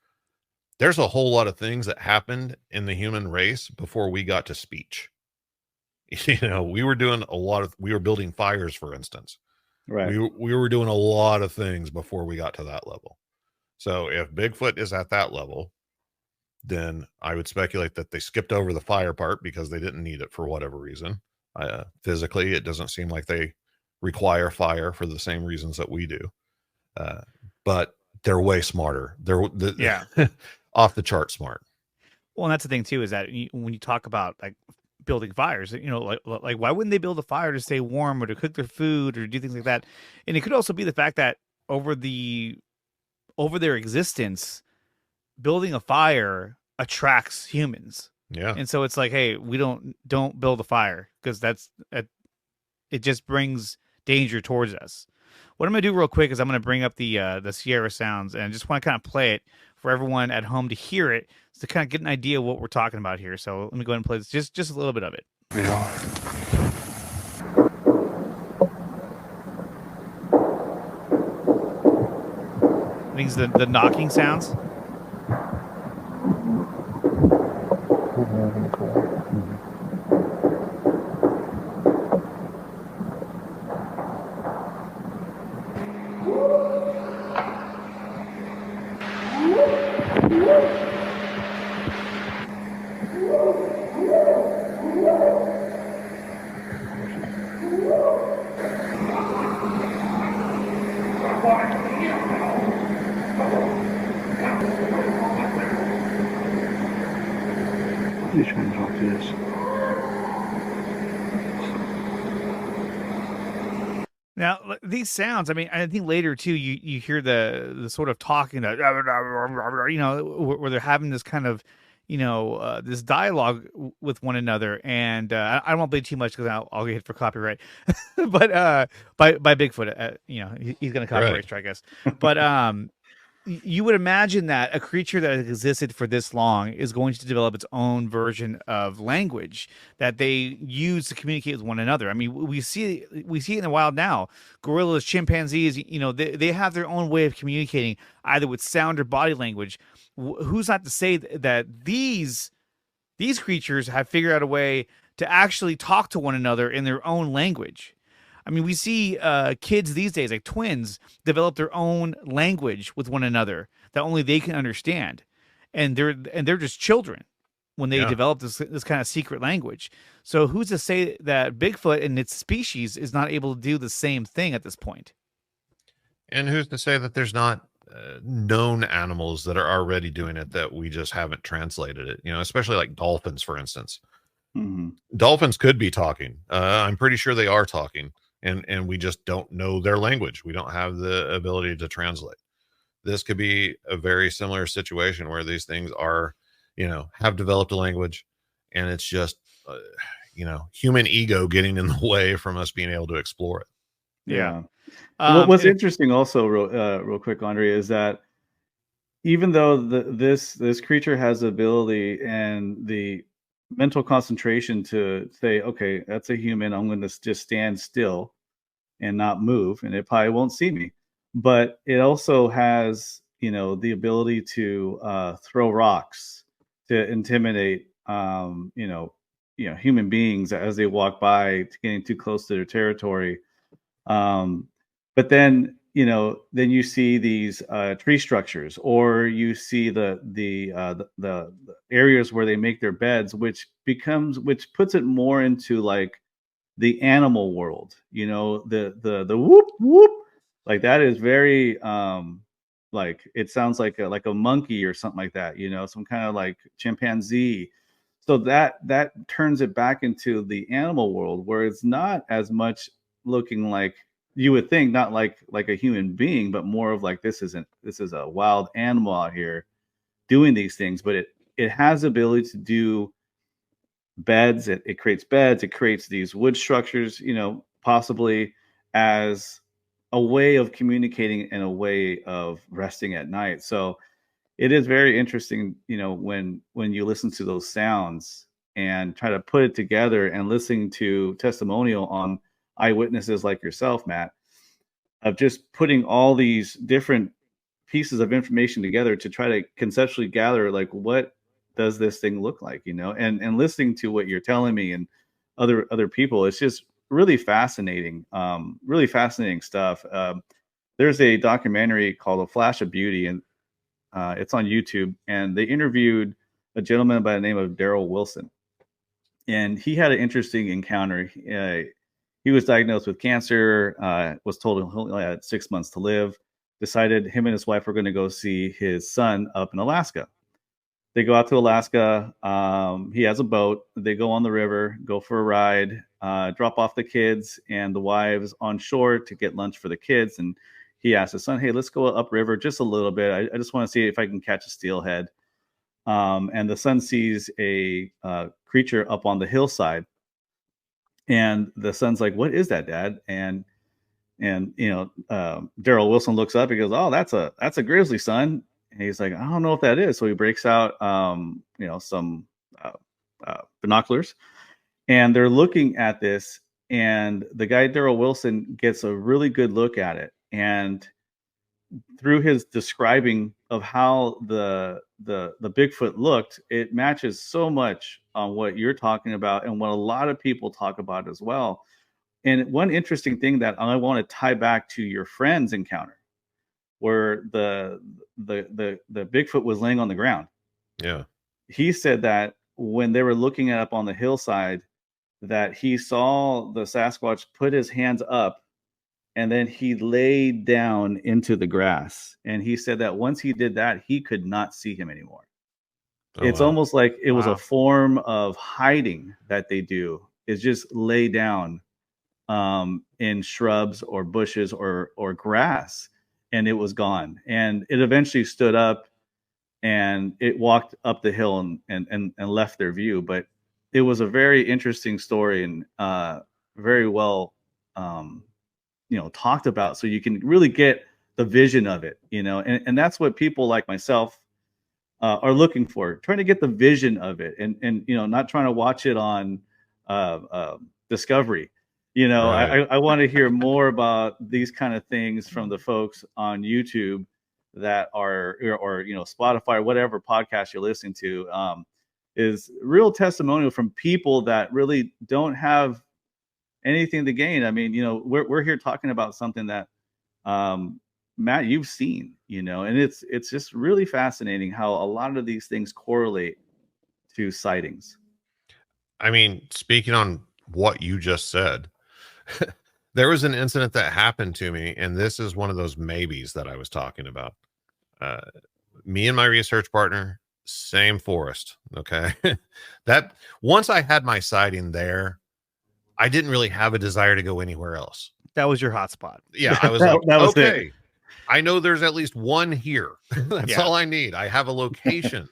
there's a whole lot of things that happened in the human race before we got to speech. You know, we were building fires, for instance. Right. We were doing a lot of things before we got to that level. So if Bigfoot is at that level, then I would speculate that they skipped over the fire part because they didn't need it for whatever reason. Physically, it doesn't seem like they require fire for the same reasons that we do. But they're way smarter. They're off the chart smart. Well, and that's the thing too, is that when you talk about like building fires, you know, like why wouldn't they build a fire to stay warm or to cook their food or do things like that? And it could also be the fact that over their existence, building a fire attracts humans. Yeah. And so it's like, hey, we don't build a fire because it just brings danger towards us. What I'm going to do real quick is I'm going to bring up the Sierra Sounds and just want to kind of play it for everyone at home to hear it, to kind of get an idea of what we're talking about here. So let me go ahead and play this, just a little bit of it. Yeah. I think it's the knocking sounds. Which one's like this? Now, these sounds, I mean, I think later too, you hear the sort of talking, you know, where they're having this kind of, you know, this dialogue with one another. And I don't want to play too much because I'll get hit for copyright. But by Bigfoot, you know, he's going to copyright strike us. But you would imagine that a creature that has existed for this long is going to develop its own version of language that they use to communicate with one another. I mean, we see it in the wild now. Gorillas, chimpanzees, you know, they have their own way of communicating, either with sound or body language. Who's not to say that these creatures have figured out a way to actually talk to one another in their own language? I mean, we see kids these days, like twins, develop their own language with one another that only they can understand, and they're just children when they develop this kind of secret language. So who's to say that Bigfoot and its species is not able to do the same thing at this point? And who's to say that there's not known animals that are already doing it that we just haven't translated it? You know, especially like dolphins, for instance. Mhm. Dolphins could be talking. I'm pretty sure they are talking, and we just don't know their language. We don't have the ability to translate. This could be a very similar situation where these things are, have developed a language, and it's just, human ego getting in the way from us being able to explore it. Yeah. What's and interesting also, real quick, Andre, is that even though this creature has the ability and the mental concentration to say, okay, that's a human, I'm going to just stand still and not move, and it probably won't see me. But it also has, the ability to throw rocks to intimidate, human beings as they walk by, getting too close to their territory. But then you see these tree structures, or you see the areas where they make their beds, which puts it more into like the animal world. The whoop whoop, like that is very like it sounds like a monkey or something like that. Some kind of like chimpanzee. So that turns it back into the animal world, where it's not as much looking like you would think, not like a human being, but more of like this is a wild animal out here doing these things. But it has the ability to do beds. It creates beds. It creates these wood structures, possibly as a way of communicating and a way of resting at night. So it is very interesting, when you listen to those sounds and try to put it together, and listening to testimonial on eyewitnesses like yourself, Matt, of just putting all these different pieces of information together to try to conceptually gather, like, what does this thing look like, and listening to what you're telling me and other people. It's just really fascinating, really fascinating stuff. There's a documentary called A Flash of Beauty, and it's on YouTube, and they interviewed a gentleman by the name of Daryl Wilson, and he had an interesting encounter. He was diagnosed with cancer, was told he only had 6 months to live, decided him and his wife were going to go see his son up in Alaska. They go out to Alaska. He has a boat. They go on the river, go for a ride, drop off the kids and the wives on shore to get lunch for the kids. And he asked his son, "Hey, let's go upriver just a little bit. I just want to see if I can catch a steelhead." And the son sees a creature up on the hillside. And the son's like, "What is that, Dad?" And Daryl Wilson looks up. He goes, "Oh, that's a grizzly, son." And he's like, "I don't know what that is." So he breaks out, some binoculars, and they're looking at this. And the guy Daryl Wilson gets a really good look at it, and through his describing of how the Bigfoot looked, it matches so much on what you're talking about and what a lot of people talk about as well. And one interesting thing that I want to tie back to your friend's encounter, where the Bigfoot was laying on the ground. Yeah. He said that when they were looking up on the hillside, that he saw the Sasquatch put his hands up, and then he laid down into the grass. And he said that once he did that, he could not see him anymore. It's wow. almost like it was a Wow. form of hiding that they do, is just lay down in shrubs or bushes or grass, and it was gone. And it eventually stood up, and it walked up the hill and left their view. But it was a very interesting story, and very well talked about, so you can really get the vision of it, and that's what people like myself are looking for, trying to get the vision of it, and not trying to watch it on Discovery. Right. I want to hear more about these kind of things from the folks on YouTube that are, or Spotify or whatever podcast you're listening to, is real testimonial from people that really don't have anything to gain. I mean, we're here talking about something that, Matt, you've seen, and it's just really fascinating how a lot of these things correlate to sightings. I mean, speaking on what you just said, there was an incident that happened to me, and this is one of those maybes that I was talking about. Me and my research partner Same forest. Okay. That once I had my sighting there, I didn't really have a desire to go anywhere else. That was your hotspot. Yeah, I was That- like, that was it. okay, I know there's at least one here. That's Yeah. all I need. I have a location.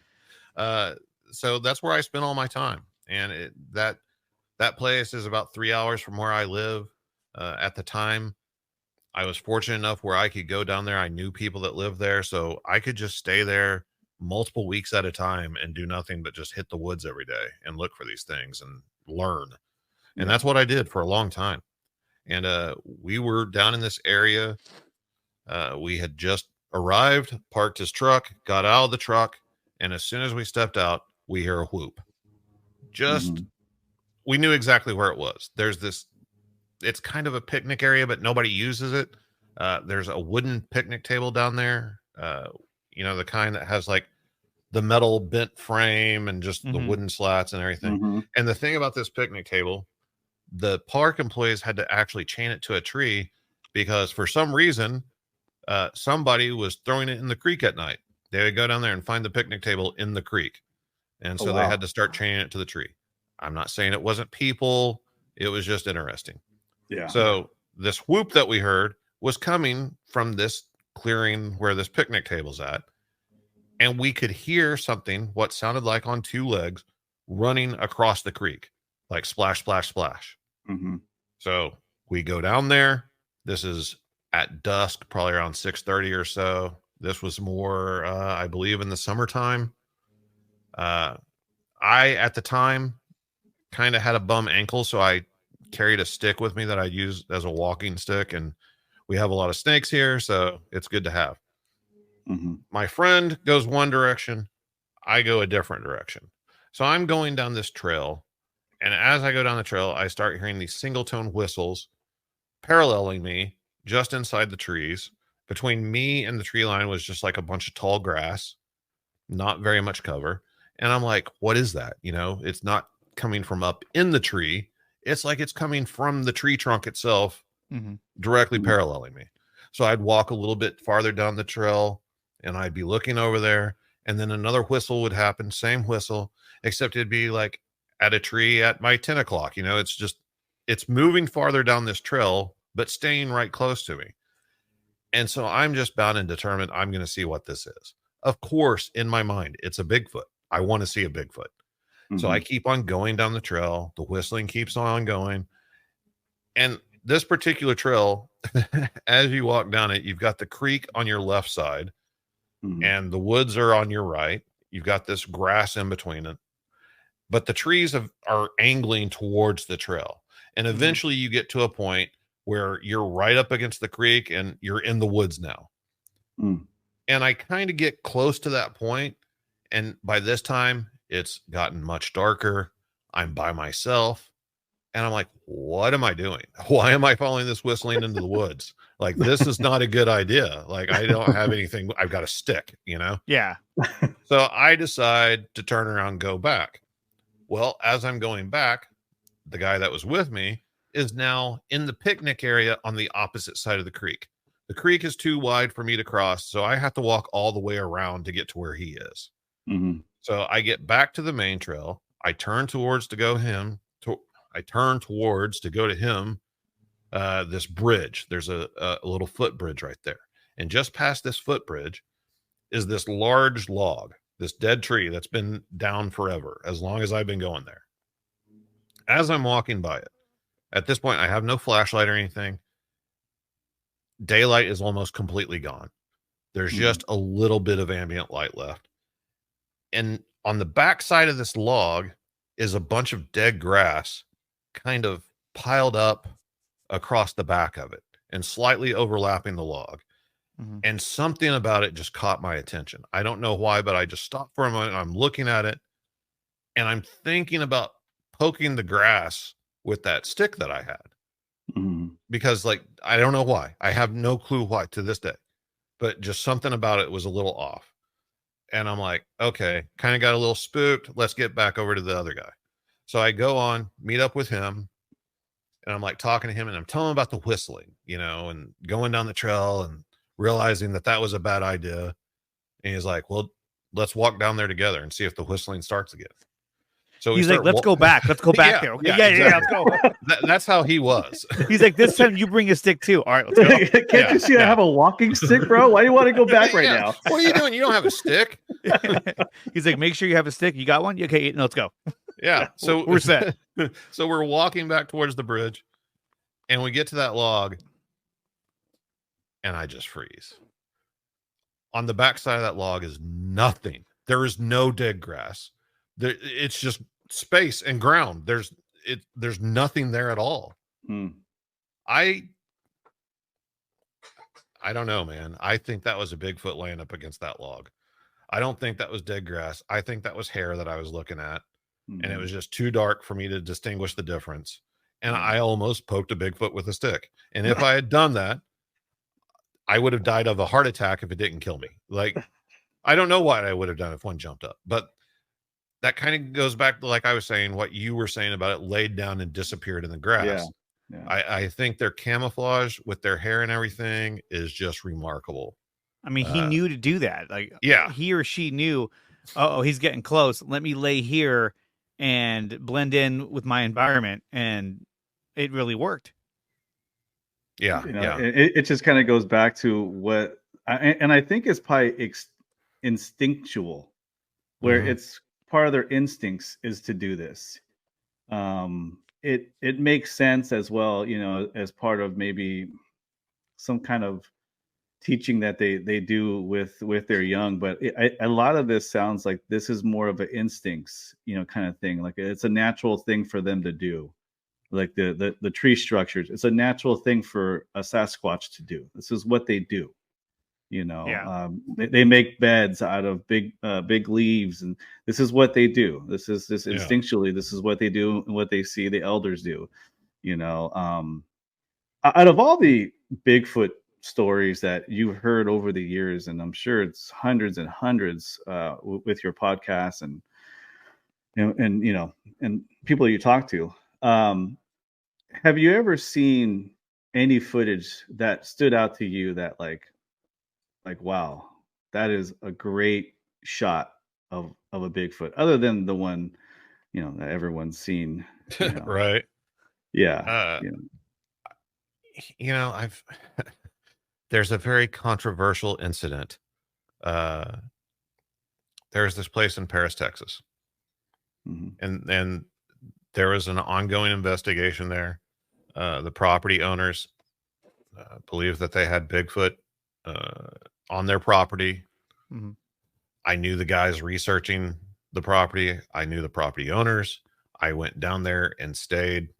So that's where I spend all my time. And that place is about 3 hours from where I live. At the time, I was fortunate enough where I could go down there. I knew people that lived there, so I could just stay there multiple weeks at a time and do nothing but just hit the woods every day and look for these things and learn. And that's what I did for a long time. And we were down in this area. We had just arrived, parked his truck, got out of the truck, and as soon as we stepped out, we hear a whoop. Just we knew exactly where it was. There's this, it's kind of a picnic area, but nobody uses it. There's a wooden picnic table down there. The kind that has like the metal bent frame and just the wooden slats and everything. And the thing about this picnic table, the park employees had to actually chain it to a tree because for some reason, somebody was throwing it in the creek at night. They would go down there and find the picnic table in the creek. And so they had to start chaining it to the tree. I'm not saying it wasn't people. It was just interesting. Yeah. So this whoop that we heard was coming from this clearing where this picnic table's at. And we could hear something, what sounded like on two legs, running across the creek, like splash, splash, splash. So we go down there. This is at dusk, probably around 6:30 or so. This was more, I believe, in the summertime. I, at the time, kind of had a bum ankle, so I carried a stick with me that I used as a walking stick, and we have a lot of snakes here, so it's good to have. My friend goes one direction, I go a different direction. So I'm going down this trail, and as I go down the trail, I start hearing these single tone whistles paralleling me just inside the trees. Between me and the tree line was just like a bunch of tall grass, not very much cover. And I'm like, what is that? It's not coming from up in the tree. It's like it's coming from the tree trunk itself, directly paralleling me. So I'd walk a little bit farther down the trail and I'd be looking over there. And then another whistle would happen, same whistle, except it'd be like at a tree at my 10 o'clock. It's moving farther down this trail, but staying right close to me. And so I'm just bound and determined I'm going to see what this is. Of course, in my mind, it's a Bigfoot. I want to see a Bigfoot. So I keep on going down the trail. The whistling keeps on going. And this particular trail, as you walk down it, you've got the creek on your left side and the woods are on your right. You've got this grass in between it. But the trees are angling towards the trail. And eventually you get to a point where you're right up against the creek and you're in the woods now. And I kind of get close to that point. And by this time, it's gotten much darker. I'm by myself. And I'm like, what am I doing? Why am I following this whistling into the woods? Like, this is not a good idea. Like, I don't have anything. I've got a stick, Yeah. So I decide to turn around and go back. Well, as I'm going back, the guy that was with me is now in the picnic area on the opposite side of the creek. The creek is too wide for me to cross, so I have to walk all the way around to get to where he is. So I get back to the main trail. I turn towards to go to him. This bridge. There's a little footbridge right there. And just past this footbridge is this large log, this dead tree that's been down forever, as long as I've been going there. As I'm walking by it, at this point, I have no flashlight or anything. Daylight is almost completely gone. There's just a little bit of ambient light left. And on the back side of this log is a bunch of dead grass kind of piled up across the back of it and slightly overlapping the log. And something about it just caught my attention. I don't know why, but I just stopped for a moment. I'm looking at it and I'm thinking about poking the grass with that stick that I had. Because, like, I don't know why. I have no clue why to this day, but just something about it was a little off. And I'm like, okay, kind of got a little spooked. Let's get back over to the other guy. So I go on, meet up with him, and I'm like talking to him and I'm telling him about the whistling, and going down the trail and realizing that was a bad idea. And he's like, well, let's walk down there together and see if the whistling starts again. So he's like, let's go back. Let's go back there. Okay, yeah, let's go. That's how he was. He's like, this time you bring a stick too. All right, let's go. Can't you see I have a walking stick, bro? Why do you want to go back right now? What are you doing? You don't have a stick. He's like, make sure you have a stick. You got one? Okay, no, let's go. Yeah. So we're set. So we're walking back towards the bridge, and we get to that log, and I just freeze. On the backside of that log is nothing. There is no dead grass. It's just space and ground. There's nothing there at all. I don't know, man. I think that was a Bigfoot laying up against that log. I don't think that was dead grass. I think that was hair that I was looking at, and it was just too dark for me to distinguish the difference. And I almost poked a Bigfoot with a stick. And if I had done that, I would have died of a heart attack if it didn't kill me. Like, I don't know what I would have done if one jumped up, but that kind of goes back to, like I was saying, what you were saying about it laid down and disappeared in the grass. Yeah. I think their camouflage with their hair and everything is just remarkable. I mean, he knew to do that. Like, yeah, he or she knew, oh, he's getting close. Let me lay here and blend in with my environment. And it really worked. Yeah. It just kind of goes back to what, and I think it's probably instinctual, where it's part of their instincts is to do this. It makes sense as well, as part of maybe some kind of teaching that they do with their young. But a lot of this sounds like this is more of an instincts, kind of thing. Like it's a natural thing for them to do. Like the tree structures, it's a natural thing for a Sasquatch to do. This is what they do. They make beds out of big leaves, and this is what they do. This instinctually, this is what they do and what they see the elders do. Out of all the Bigfoot stories that you've heard over the years, and I'm sure it's hundreds and hundreds with your podcasts and people you talk to, have you ever seen any footage that stood out to you that like, wow, that is a great shot of a Bigfoot, other than the one, that everyone's seen, right? Yeah. There's a very controversial incident. There's this place in Paris, Texas, and there was an ongoing investigation there. The property owners believe that they had Bigfoot on their property. I knew the guys researching the property. I knew the property owners. I went down there and stayed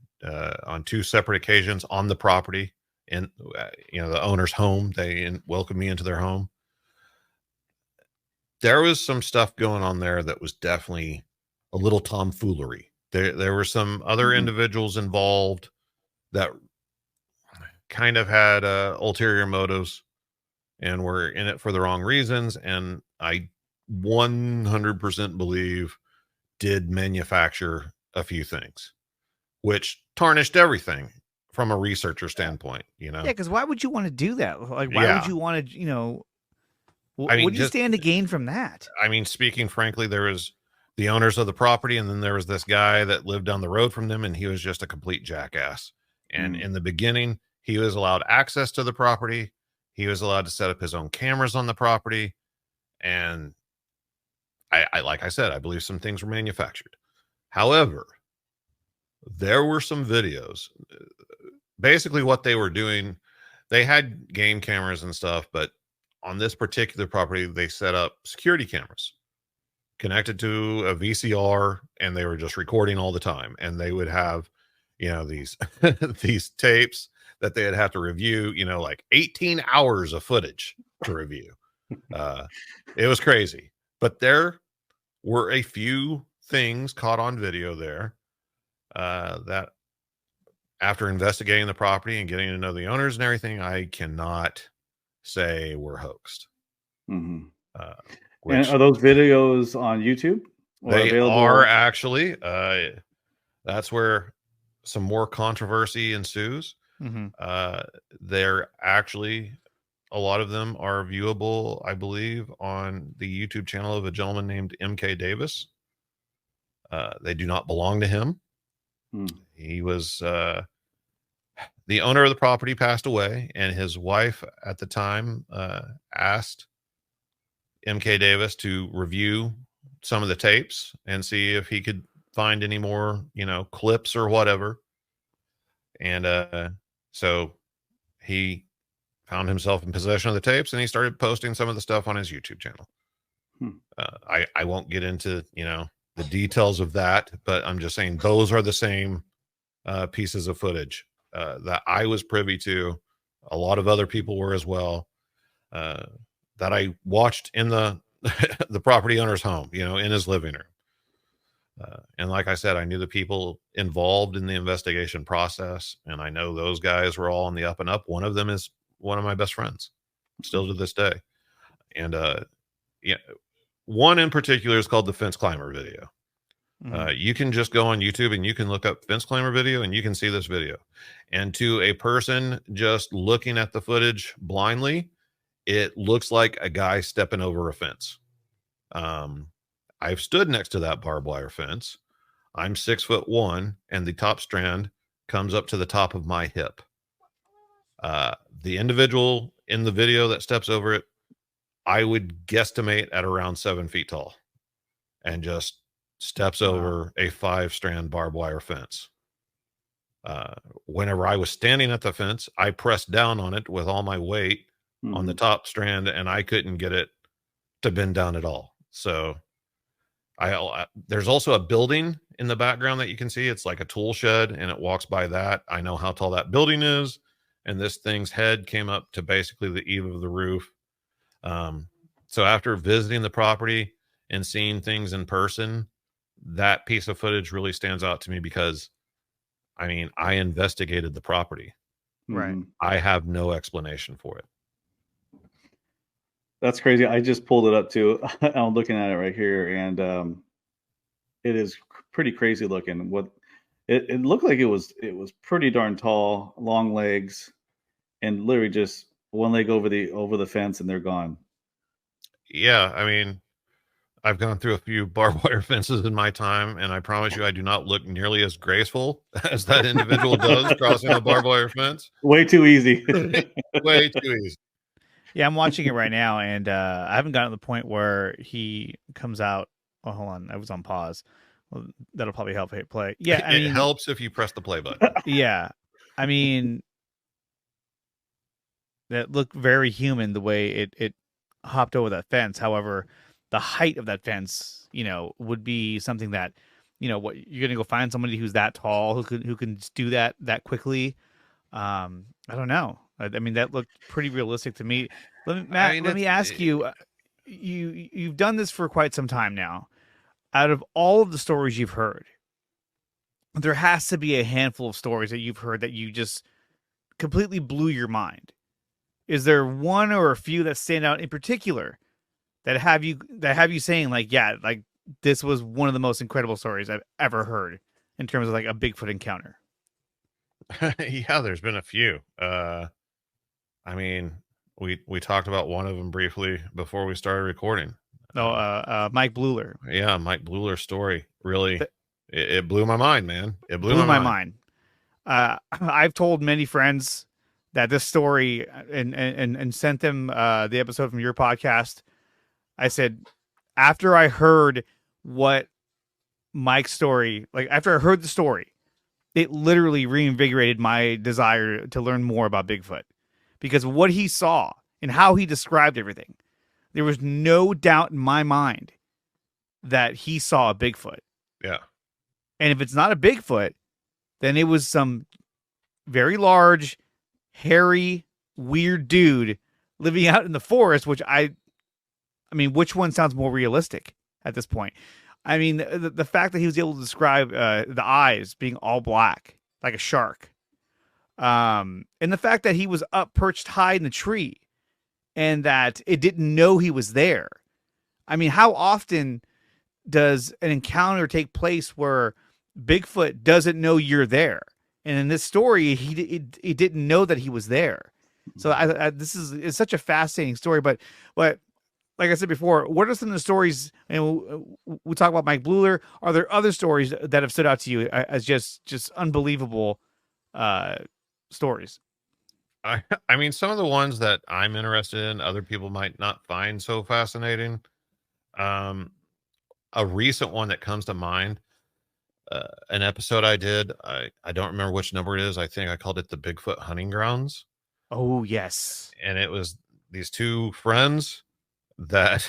on 2 separate occasions on the property in the owner's home. They welcomed me into their home. There was some stuff going on there that was definitely a little tomfoolery. There were some other individuals involved that kind of had ulterior motives and were in it for the wrong reasons. And I 100% believe did manufacture a few things, which tarnished everything from a researcher standpoint, Yeah, because why would you want to do that? Like, why would you want to, what do you stand to gain from that? I mean, speaking frankly, there was the owners of the property, and then there was this guy that lived down the road from them, and he was just a complete jackass. And in the beginning, he was allowed access to the property. He was allowed to set up his own cameras on the property. And I like I said, I believe some things were manufactured. However, there were some videos. Basically what they were doing, they had game cameras and stuff, but on this particular property, they set up security cameras connected to a VCR, and they were just recording all the time. And they would have, these these tapes that they'd have to review, like 18 hours of footage to review. It was crazy. But there were a few things caught on video there that after investigating the property and getting to know the owners and everything, I cannot say were hoaxed. And are those videos on YouTube? They are actually. That's where some more controversy ensues. They're actually a lot of them are viewable, I believe, on the YouTube channel of a gentleman named MK Davis. They do not belong to him. He was the owner of the property passed away, and his wife at the time asked MK Davis to review some of the tapes and see if he could find any more, clips or whatever. And so he found himself in possession of the tapes, and he started posting some of the stuff on his YouTube channel. I won't get into, the details of that, but I'm just saying those are the same pieces of footage that I was privy to. A lot of other people were as well, that I watched in the the property owner's home, in his living room. And like I said, I knew the people involved in the investigation process, and I know those guys were all on the up and up. One of them is one of my best friends still to this day. And one in particular is called the fence climber video. You can just go on YouTube and you can look up fence climber video, and you can see this video. And to a person just looking at the footage blindly, it looks like a guy stepping over a fence. I've stood next to that barbed wire fence. I'm 6'1", and the top strand comes up to the top of my hip. The individual in the video that steps over it, I would guesstimate at around 7 feet tall, and just steps over a 5-strand barbed wire fence. Whenever I was standing at the fence, I pressed down on it with all my weight on the top strand, and I couldn't get it to bend down at all. So there's also a building in the background that you can see. It's like a tool shed, and it walks by that. I know how tall that building is, and this thing's head came up to basically the eave of the roof. So after visiting the property and seeing things in person, that piece of footage really stands out to me, because I investigated the property. Right. I have no explanation for it. That's crazy. I just pulled it up too. I'm looking at it right here, and it is pretty crazy looking. What it looked like, it was pretty darn tall, long legs, and literally just one leg over the fence, and they're gone. Yeah, I've gone through a few barbed wire fences in my time, and I promise you, I do not look nearly as graceful as that individual does crossing a barbed wire fence. Way too easy. Way too easy. Yeah, I'm watching it right now, and I haven't gotten to the point where he comes out. Well, hold on, I was on pause. Well, that'll probably help hit play. Yeah, It helps if you press the play button. Yeah, that looked very human the way it hopped over that fence. However, the height of that fence, would be something that, what you're gonna go find somebody who's that tall who can do that quickly. I don't know. That looked pretty realistic to me. Let me ask you. You've done this for quite some time now. Out of all of the stories you've heard, there has to be a handful of stories that you've heard that you just completely blew your mind. Is there one or a few that stand out in particular that have you saying this was one of the most incredible stories I've ever heard in terms of like a Bigfoot encounter? Yeah, there's been a few. We talked about one of them briefly before we started recording. Mike Bluler. Yeah, Mike Bluler's story really it blew my mind, man. It blew my mind. I've told many friends that this story and sent them the episode from your podcast. I said, after I heard what Mike's story, after I heard the story, it literally reinvigorated my desire to learn more about Bigfoot, because what he saw and how he described everything, there was no doubt in my mind that he saw a Bigfoot. Yeah. And if it's not a Bigfoot, then it was some very large, hairy, weird dude living out in the forest, which which one sounds more realistic at this point? The fact that he was able to describe the eyes being all black, like a shark, and the fact that he was up perched high in the tree and that it didn't know he was there. How often does an encounter take place where Bigfoot doesn't know you're there? And in this story, he didn't know that he was there. So this is such a fascinating story. But like I said before, what are some of the stories? And we talk about Mike Bluler. Are there other stories that have stood out to you as just unbelievable stories? I mean, some of the ones that I'm interested in, other people might not find so fascinating. A recent one that comes to mind, an episode I did, I don't remember which number it is. I think I called it the Bigfoot Hunting Grounds. Oh, yes. And it was these two friends that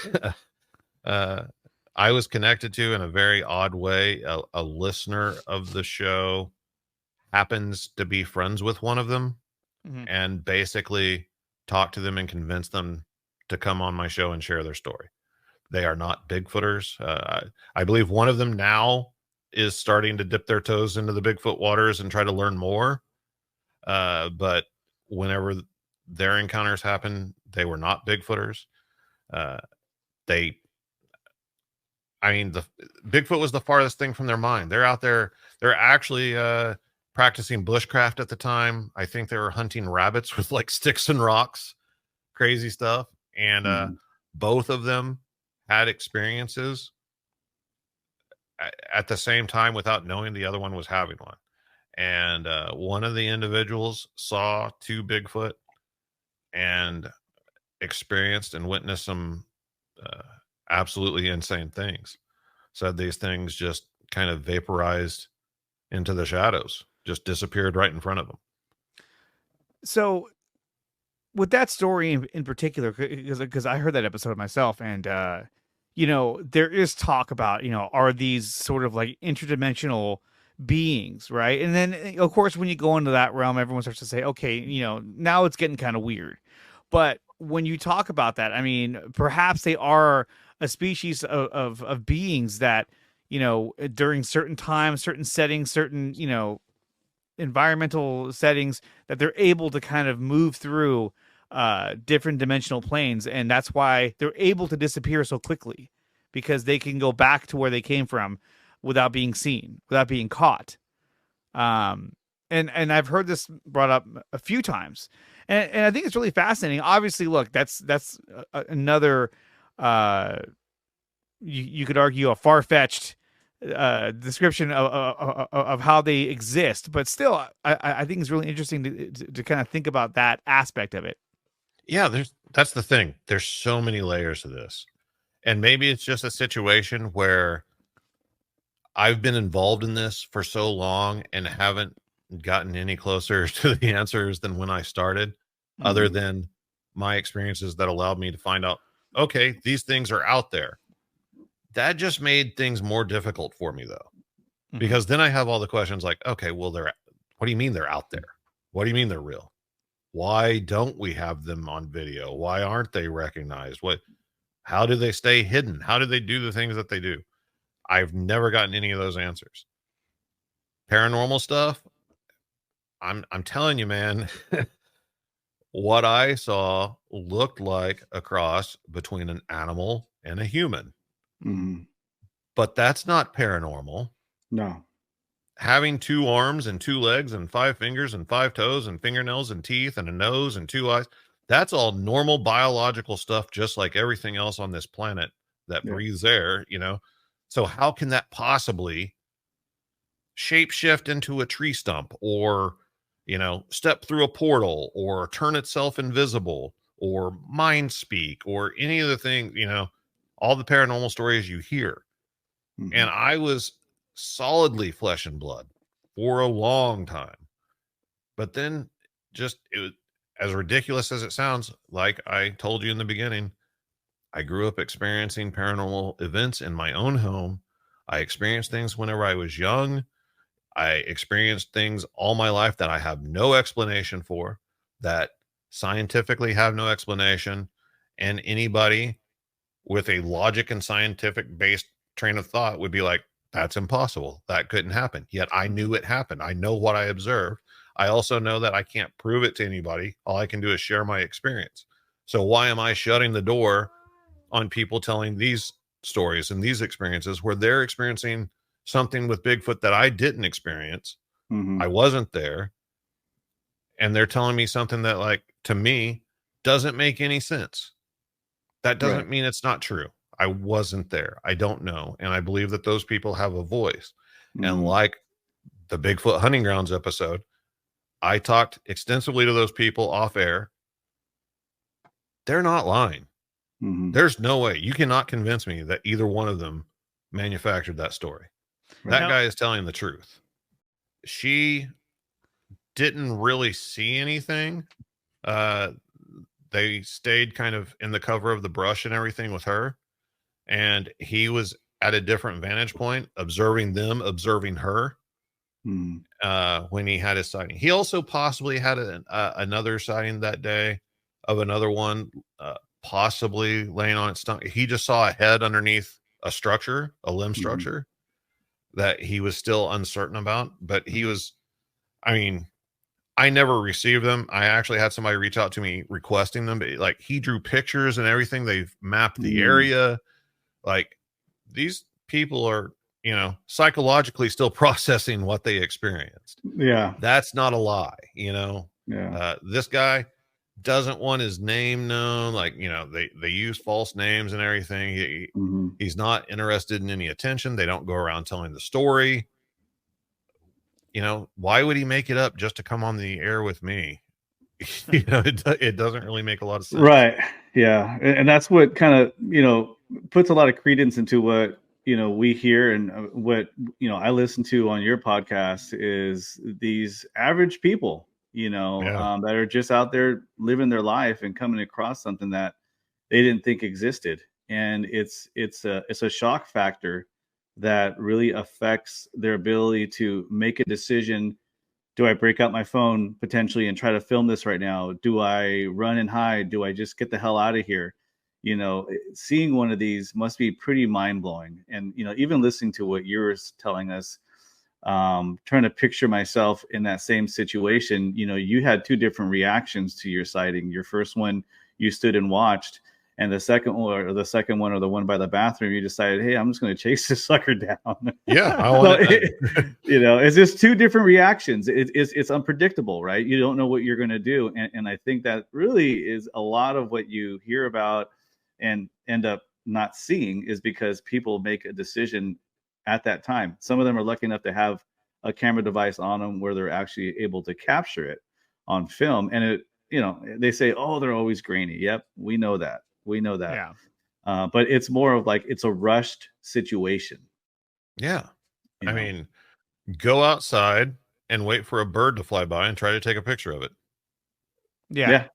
I was connected to in a very odd way. A listener of the show happens to be friends with one of them, and basically talk to them and convince them to come on my show and share their story. They are not Bigfooters. I believe one of them now is starting to dip their toes into the Bigfoot waters and try to learn more. But whenever their encounters happen, they were not Bigfooters. The Bigfoot was the farthest thing from their mind. They're out there. They're actually practicing bushcraft at the time. I think they were hunting rabbits with like sticks and rocks, crazy stuff. And both of them had experiences at the same time without knowing the other one was having one. And one of the individuals saw two Bigfoot and experienced and witnessed some absolutely insane things. Said these things just kind of vaporized into the shadows, just disappeared right in front of them. So with that story in particular, because I heard that episode myself, and there is talk about, are these sort of like interdimensional beings, right? And then of course when you go into that realm, everyone starts to say, okay, now it's getting kind of weird. But when you talk about that, I mean, perhaps they are a species of beings that, during certain times, certain settings, certain, environmental settings, that they're able to kind of move through different dimensional planes. And that's why they're able to disappear so quickly, because they can go back to where they came from without being seen, without being caught. And I've heard this brought up a few times. And I think it's really fascinating. Obviously, look, that's another, you could argue, a far-fetched description of how they exist. But still, I think it's really interesting to kind of think about that aspect of it. Yeah, that's the thing. There's so many layers to this. And maybe it's just a situation where I've been involved in this for so long and haven't gotten any closer to the answers than when I started, other than my experiences that allowed me to find out, okay, these things are out there. That just made things more difficult for me, though, because then I have all the questions like, okay, well, what do you mean they're out there? What do you mean they're real? Why don't we have them on video? Why aren't they recognized? How do they stay hidden? How do they do the things that they do? I've never gotten any of those answers. Paranormal stuff, I'm telling you, man, what I saw looked like a cross between an animal and a human. But that's not paranormal. No. Having 2 arms and 2 legs and 5 fingers and 5 toes and fingernails and teeth and a nose and 2 eyes, that's all normal biological stuff, just like everything else on this planet that breathes air, So how can that possibly shapeshift into a tree stump, or, step through a portal, or turn itself invisible, or mind speak, or any of the things, all the paranormal stories you hear. And I was solidly flesh and blood for a long time. But then it was, as ridiculous as it sounds, like I told you in the beginning, I grew up experiencing paranormal events in my own home. I experienced things whenever I was young. I experienced things all my life that I have no explanation for, that scientifically have no explanation. And anybody with a logic and scientific based train of thought would be like, that's impossible. That couldn't happen. Yet I knew it happened. I know what I observed. I also know that I can't prove it to anybody. All I can do is share my experience. So why am I shutting the door on people telling these stories and these experiences where they're experiencing something with Bigfoot that I didn't experience? I wasn't there. And they're telling me something that, like, to me, doesn't make any sense. That doesn't mean it's not true. I wasn't there. I don't know. And I believe that those people have a voice. And like the Bigfoot hunting grounds episode, I talked extensively to those people off air. They're not lying. There's no way. You cannot convince me that either one of them manufactured that story. That guy is telling the truth. She didn't really see anything. They stayed kind of in the cover of the brush and everything with her. And he was at a different vantage point, observing them, observing her when he had his sighting. He also possibly had another sighting that day of another one, possibly laying on its stomach. He just saw a head underneath a structure, a limb structure that he was still uncertain about. But he was, I mean, I never received them. I actually had somebody reach out to me requesting them, but like he drew pictures and everything. They've mapped the area. Like these people are, you know, psychologically still processing what they experienced. Yeah. That's not a lie, you know. Yeah. This guy doesn't want his name known. Like, you know, they use false names and everything. He's not interested in any attention. They don't go around telling the story. You know, why would he make it up just to come on the air with me? You know, it doesn't really make a lot of sense. Right. Yeah. And that's what kind of, you know, puts a lot of credence into what, you know, we hear and what, you know, I listen to on your podcast is these average people, you know, that are just out there living their life and coming across something that they didn't think existed. And it's a shock factor that really affects their ability to make a decision. Do I break out my phone potentially and try to film this right now? Do I run and hide? Do I just get the hell out of here? You know, seeing one of these must be pretty mind blowing. And, you know, even listening to what you're telling us, trying to picture myself in that same situation, you know, you had two different reactions to your sighting. Your first one, you stood and watched. And the second one, or the one by the bathroom, you decided, hey, I'm just going to chase this sucker down. Yeah, you know, it's just two different reactions. It's unpredictable, right? You don't know what you're going to do, and I think that really is a lot of what you hear about and end up not seeing is because people make a decision at that time. Some of them are lucky enough to have a camera device on them where they're actually able to capture it on film, and it, you know, they say, oh, they're always grainy. Yep, we know that. We know that. Yeah. But it's more of like, it's a rushed situation. Yeah. You know? I mean, go outside and wait for a bird to fly by and try to take a picture of it. Yeah.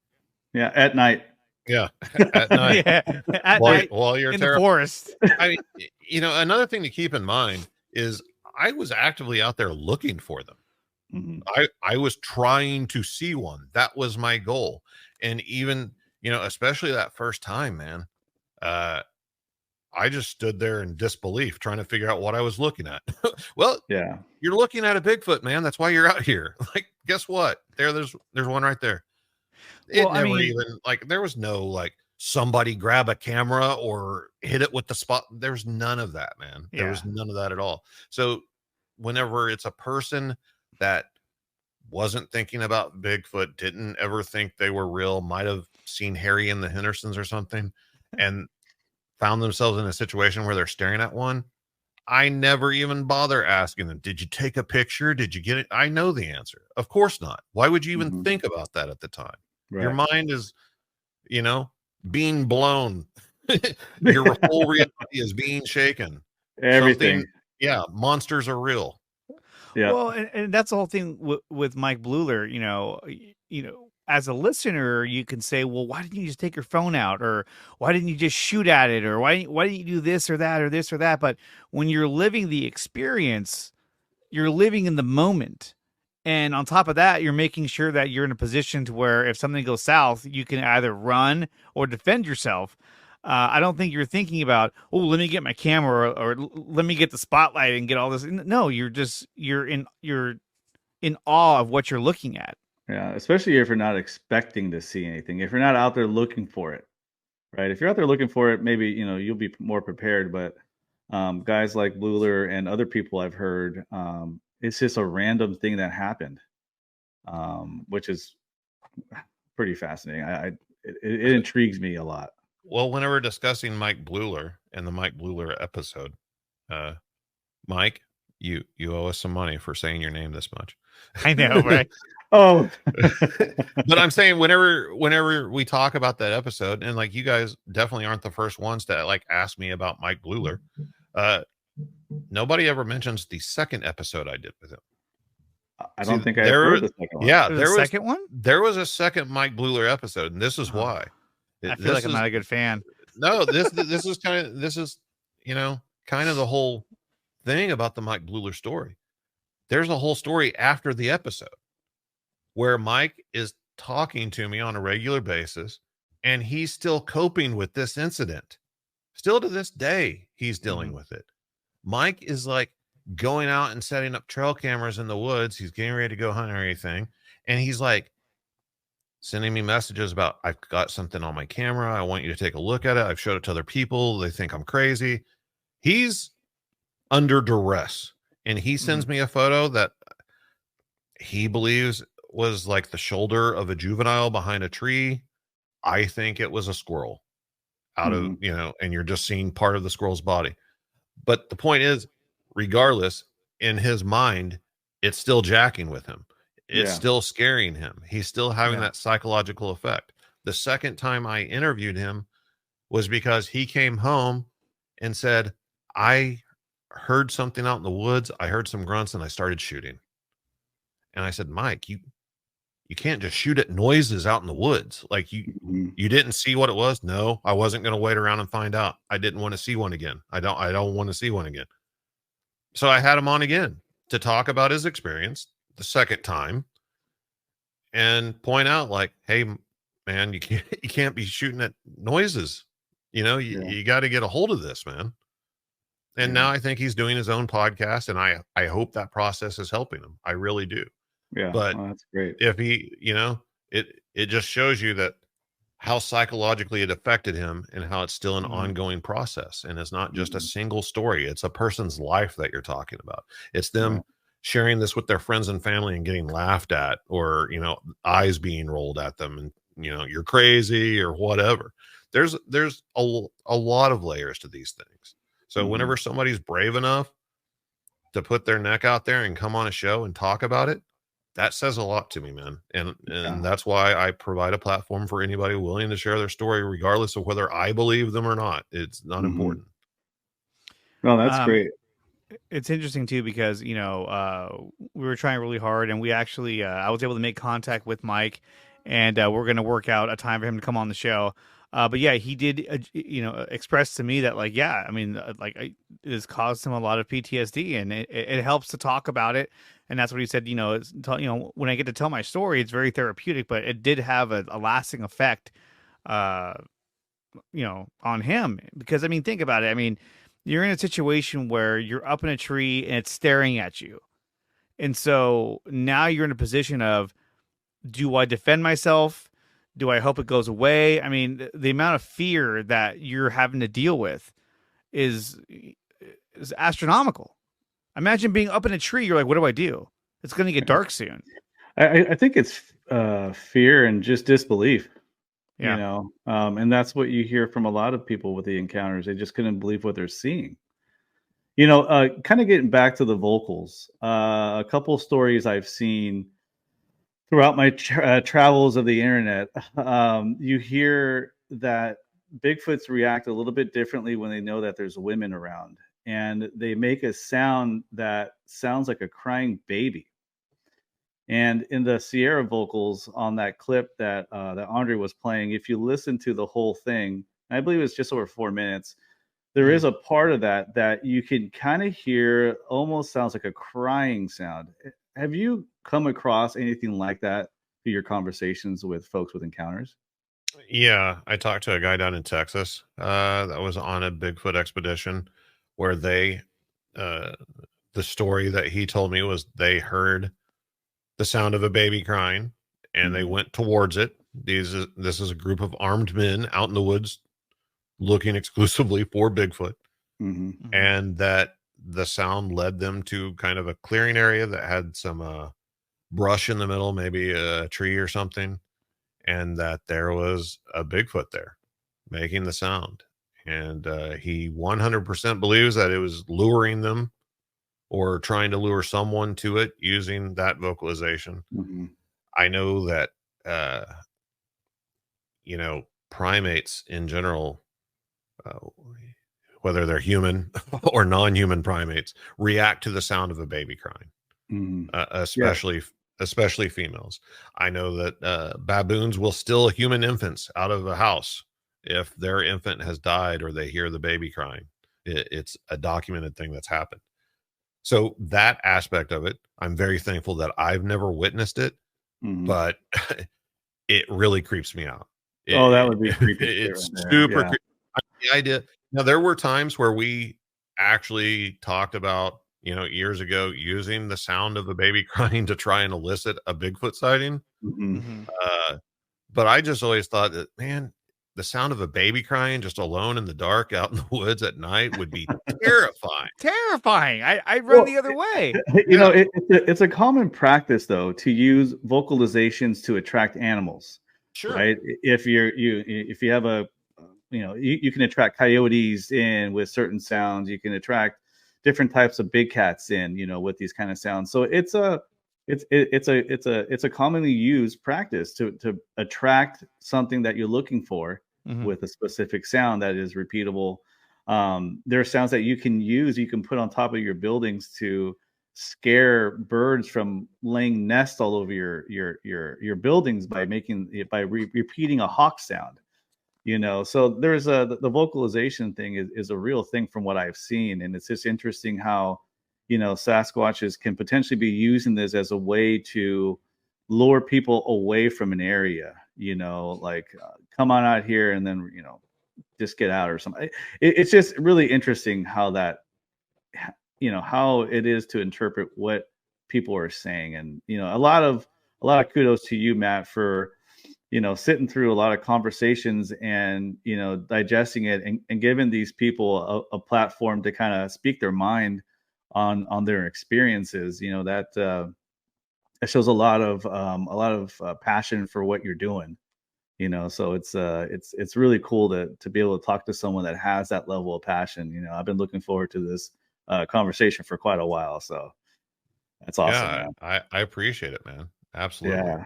At night. Yeah. At night. At night while you're in the forest. I mean, you know, another thing to keep in mind is I was actively out there looking for them. I was trying to see one. That was my goal. And even, you know, especially that first time, man, I just stood there in disbelief trying to figure out what I was looking at. Well, yeah, you're looking at a Bigfoot, man. That's why you're out here. Like, guess what? There's one right there. It never even, like, there was no, like, somebody grab a camera or hit it with the spot. There's none of that, man. There was none of that at all. So whenever it's a person that wasn't thinking about Bigfoot, didn't ever think they were real, might have seen Harry and the Hendersons or something, and found themselves in a situation where they're staring at one, I never even bother asking them, did you take a picture? Did you get it? I know the answer. Of course not. Why would you even think about that at the time? Right. Your mind is, you know, being blown. Your whole reality is being shaken. Everything. Monsters are real. Yeah. Well, and that's the whole thing with Mike Bluler. You know, as a listener, you can say, well, why didn't you just take your phone out, or why didn't you just shoot at it, or why didn't you do this or that or this or that? But when you're living the experience, you're living in the moment. And on top of that, you're making sure that you're in a position to where if something goes south, you can either run or defend yourself. I don't think you're thinking about, oh, let me get my camera or let me get the spotlight and get all this. No, you're in awe of what you're looking at. Yeah, especially if you're not expecting to see anything. If you're not out there looking for it, right? If you're out there looking for it, maybe, you know, you'll be more prepared. But guys like Bluler and other people I've heard, it's just a random thing that happened, which is pretty fascinating. It intrigues me a lot. Well, whenever we're discussing Mike Bluler and the Mike Bluler episode, Mike, you owe us some money for saying your name this much. I know, right? Oh, But I'm saying whenever we talk about that episode, and like you guys definitely aren't the first ones to like ask me about Mike Bluler. Nobody ever mentions the second episode I did with him. I don't think I heard the second one. Yeah, There's a second one. There was a second Mike Bluler episode, and this is why. I feel like I'm not a good fan. No, this is kind of the whole thing about the Mike Bluler story. There's a whole story after the episode where Mike is talking to me on a regular basis, and he's still coping with this incident. Still to this day, he's dealing with it. Mike is like going out and setting up trail cameras in the woods. He's getting ready to go hunt or anything. And he's like sending me messages about, I've got something on my camera. I want you to take a look at it. I've showed it to other people. They think I'm crazy. He's under duress. And he sends me a photo that he believes was like the shoulder of a juvenile behind a tree. I think it was a squirrel out of, and you're just seeing part of the squirrel's body. But the point is, regardless, in his mind, it's still jacking with him. It's still scaring him. He's still having that psychological effect. The second time I interviewed him was because he came home and said, I heard something out in the woods. I heard some grunts and I started shooting. And I said, Mike, you can't just shoot at noises out in the woods. Like you didn't see what it was. No, I wasn't going to wait around and find out. I didn't want to see one again. I don't want to see one again. So I had him on again to talk about his experience the second time and point out like, hey man, you can't be shooting at noises. You got to get a hold of this, man. And now I think he's doing his own podcast, and I hope that process is helping him. I really do. Yeah, but that's great. If he, it just shows you that how psychologically it affected him and how it's still an ongoing process. And it's not just a single story. It's a person's life that you're talking about. It's them sharing this with their friends and family and getting laughed at, or, eyes being rolled at them and, you're crazy or whatever. There's a lot of layers to these things. So whenever somebody's brave enough to put their neck out there and come on a show and talk about it, that says a lot to me, man. And that's why I provide a platform for anybody willing to share their story, regardless of whether I believe them or not. It's not important. No, that's great. It's interesting too, because, we were trying really hard, and we actually, I was able to make contact with Mike, and we're going to work out a time for him to come on the show. But yeah, he did, express to me that it has caused him a lot of PTSD, and it helps to talk about it. And that's what he said, when I get to tell my story, it's very therapeutic, but it did have a lasting effect, on him. Because, think about it. You're in a situation where you're up in a tree and it's staring at you. And so now you're in a position of, do I defend myself? Do I hope it goes away? The amount of fear that you're having to deal with is astronomical. Imagine being up in a tree. You're like, what do I do? It's going to get dark soon. I think it's fear and just disbelief. Yeah. And that's what you hear from a lot of people with the encounters. They just couldn't believe what they're seeing. Kind of getting back to the vocals, a couple stories I've seen throughout my travels of the internet, you hear that Bigfoots react a little bit differently when they know that there's women around, and they make a sound that sounds like a crying baby. And in the Sierra vocals on that clip that Andre was playing, if you listen to the whole thing, I believe it's just over 4 minutes, there is a part of that you can kind of hear, almost sounds like a crying sound. Have you come across anything like that through your conversations with folks with encounters? Yeah, I talked to a guy down in Texas that was on a Bigfoot expedition where the story that he told me was they heard the sound of a baby crying and they went towards it. This is a group of armed men out in the woods looking exclusively for Bigfoot, and that the sound led them to kind of a clearing area that had some brush in the middle, maybe a tree or something. and that there was a Bigfoot there making the sound. And he 100% believes that it was luring them or trying to lure someone to it using that vocalization. Mm-hmm. I know that, primates in general, uh, whether they're human or non-human primates, react to the sound of a baby crying, Mm-hmm. especially females. I know that baboons will still human infants out of a house if their infant has died or they hear the baby crying. It's a documented thing that's happened. So that aspect of it, I'm very thankful that I've never witnessed it, Mm-hmm. but it really creeps me out. That would be creepy. It's right super creepy. The idea. Now, there were times where we actually talked about, years ago, using the sound of a baby crying to try and elicit a Bigfoot sighting. Mm-hmm. But I just always thought that, man, the sound of a baby crying just alone in the dark out in the woods at night would be terrifying. Terrifying. I run the other way. It's a common practice, though, to use vocalizations to attract animals. Sure. Right. If you have a, you can attract coyotes in with certain sounds. You can attract different types of big cats in, with these kind of sounds. So it's a commonly used practice to attract something that you're looking for with a specific sound that is repeatable. There are sounds that you can put on top of your buildings to scare birds from laying nests all over your buildings by repeating a hawk sound. So there's the vocalization thing is a real thing from what I've seen, and it's just interesting how Sasquatches can potentially be using this as a way to lure people away from an area, like come on out here and then just get out or something. It's just really interesting how that how it is to interpret what people are saying. And a lot of kudos to you, Matt, for sitting through a lot of conversations and digesting it and giving these people a platform to kind of speak their mind on their experiences. That shows a lot of passion for what you're doing. So it's really cool to be able to talk to someone that has that level of passion. I've been looking forward to this conversation for quite a while, so that's awesome. Yeah, man. I appreciate it, man. Absolutely. Yeah.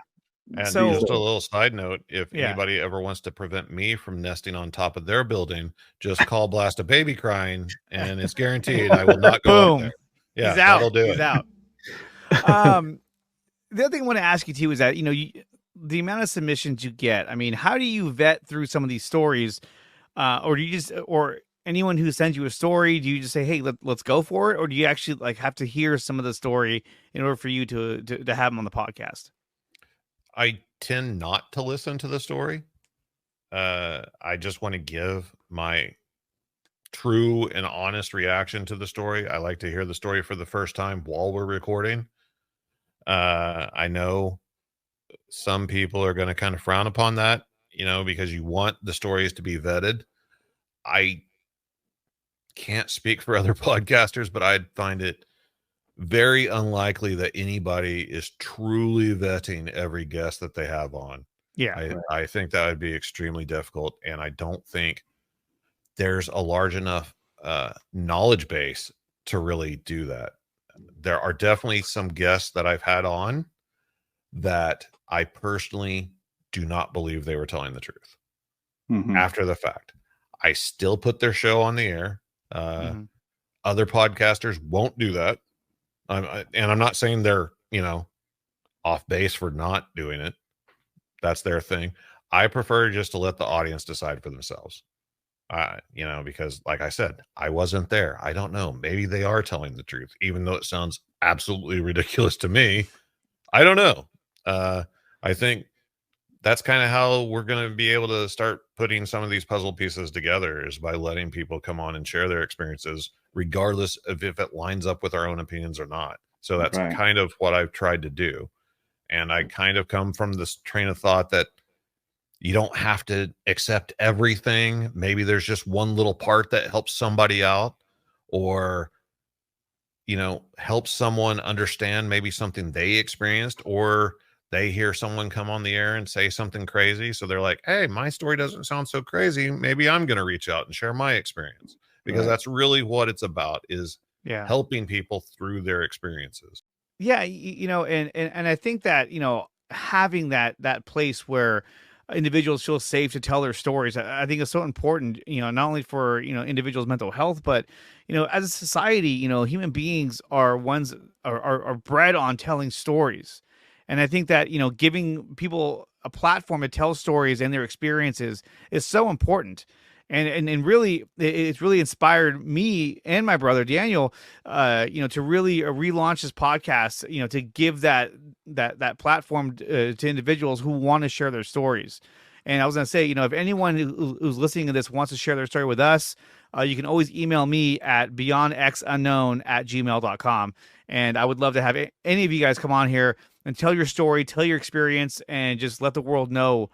And So- just a little side note, if Yeah. anybody ever wants to prevent me from nesting on top of their building, just call blast a baby crying and it's guaranteed I will not go up Boom. there. Yeah, He's out. that'll do He's it. out. The other thing I want to ask you too is that the amount of submissions you get. I mean, how do you vet through some of these stories, or do you just, or anyone who sends you a story, do you just say, "Hey, let's go for it," or do you actually have to hear some of the story in order for you to have them on the podcast? I tend not to listen to the story. I just want to give my true and honest reaction to the story. I like to hear the story for the first time while we're recording. I know some people are going to kind of frown upon that, because you want the stories to be vetted. I can't speak for other podcasters, but I'd find it very unlikely that anybody is truly vetting every guest that they have on. Yeah. I think that would be extremely difficult. And I don't think there's a large enough knowledge base to really do that. There are definitely some guests that I've had on that I personally do not believe they were telling the truth after the fact. I still put their show on the air. Other podcasters won't do that. And I'm not saying they're, off base for not doing it. That's their thing. I prefer just to let the audience decide for themselves. Because like I said, I wasn't there. I don't know. Maybe they are telling the truth, even though it sounds absolutely ridiculous to me. I don't know. I think that's kind of how we're going to be able to start putting some of these puzzle pieces together, is by letting people come on and share their experiences, regardless of if it lines up with our own opinions or not. So that's kind of what I've tried to do. And I kind of come from this train of thought that you don't have to accept everything. Maybe there's just one little part that helps somebody out, or, helps someone understand maybe something they experienced, or they hear someone come on the air and say something crazy. So they're like, hey, my story doesn't sound so crazy. Maybe I'm going to reach out and share my experience, because that's really what it's about, is helping people through their experiences. Yeah. And I think that, having that place where individuals feel safe to tell their stories, I think is so important, not only for, individuals' mental health, but, as a society, human beings are ones are bred on telling stories. And I think that, giving people a platform to tell stories and their experiences is so important. And really, it's really inspired me and my brother Daniel, to really relaunch this podcast, to give that platform to individuals who want to share their stories. And I was going to say, if anyone who's listening to this wants to share their story with us, you can always email me at beyondxunknown@gmail.com. And I would love to have any of you guys come on here and tell your story, tell your experience, and just let the world know,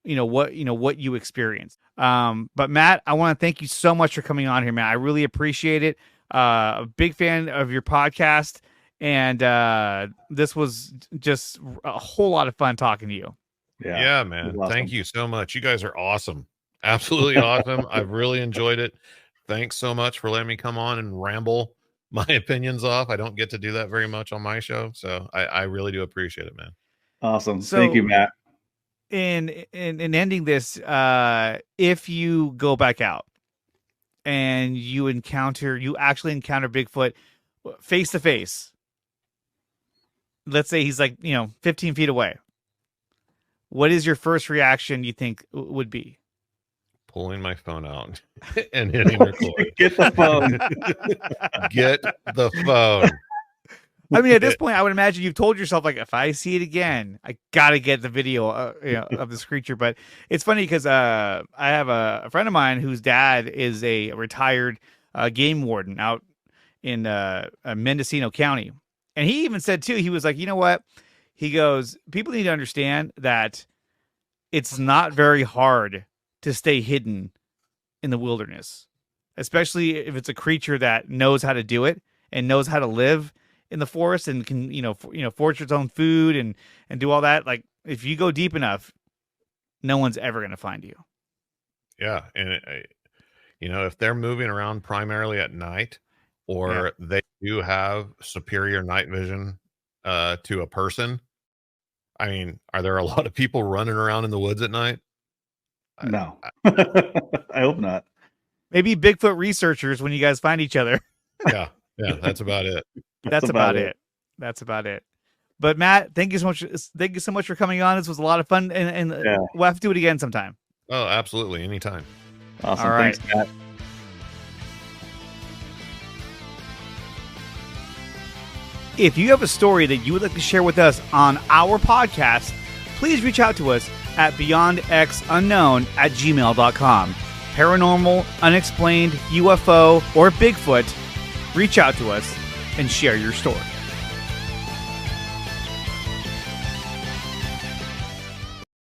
what you experienced. But Matt, I want to thank you so much for coming on here, man. I really appreciate it. A big fan of your podcast, and this was just a whole lot of fun talking to you. Yeah, man. Awesome. Thank you so much. You guys are awesome. Absolutely awesome. I've really enjoyed it. Thanks so much for letting me come on and ramble my opinions off. I don't get to do that very much on my show, so I really do appreciate it, man. Awesome. So, thank you, Matt. In ending this, if you go back out and you actually encounter Bigfoot face to face, let's say he's like 15 feet away, what is your first reaction you think would be? Pulling my phone out and hitting record. Get the phone. Get the phone. I mean, at this point, I would imagine you've told yourself, like, if I see it again, I got to get the video of this creature. But it's funny because I have a friend of mine whose dad is a retired game warden out in Mendocino County. And he even said, too, he was like, you know what? He goes, people need to understand that it's not very hard to stay hidden in the wilderness, especially if it's a creature that knows how to do it and knows how to live in the forest and can, forage its own food and do all that. Like, if you go deep enough, no one's ever going to find you. Yeah. And, if they're moving around primarily at night, or they do have superior night vision to a person, I mean, are there a lot of people running around in the woods at night? No. I hope not. Maybe Bigfoot researchers when you guys find each other. Yeah, that's about it. That's about it. That's about it. But Matt, thank you so much. Thank you so much for coming on. This was a lot of fun, and we'll have to do it again sometime. Oh, absolutely, anytime. Awesome. All right. Thanks, Matt. If you have a story that you would like to share with us on our podcast, please reach out to us at beyondxunknown@gmail.com. Paranormal, unexplained, UFO, or Bigfoot, reach out to us and share your story.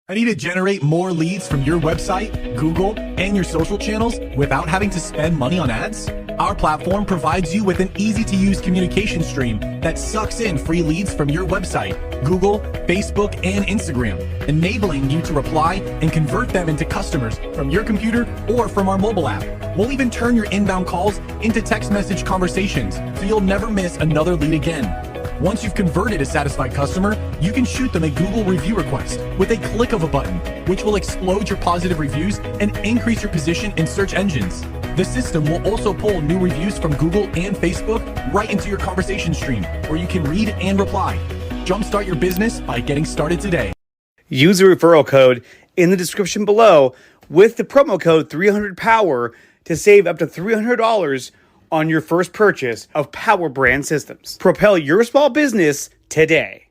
I need to generate more leads from your website, Google, and your social channels without having to spend money on ads? Our platform provides you with an easy-to-use communication stream that sucks in free leads from your website, Google, Facebook, and Instagram, enabling you to reply and convert them into customers from your computer or from our mobile app. We'll even turn your inbound calls into text message conversations, so you'll never miss another lead again. Once you've converted a satisfied customer, you can shoot them a Google review request with a click of a button, which will explode your positive reviews and increase your position in search engines. The system will also pull new reviews from Google and Facebook right into your conversation stream, where you can read and reply. Jumpstart your business by getting started today. Use the referral code in the description below with the promo code 300POWER to save up to $300 on your first purchase of PowerBrandSystems. Propel your small business today.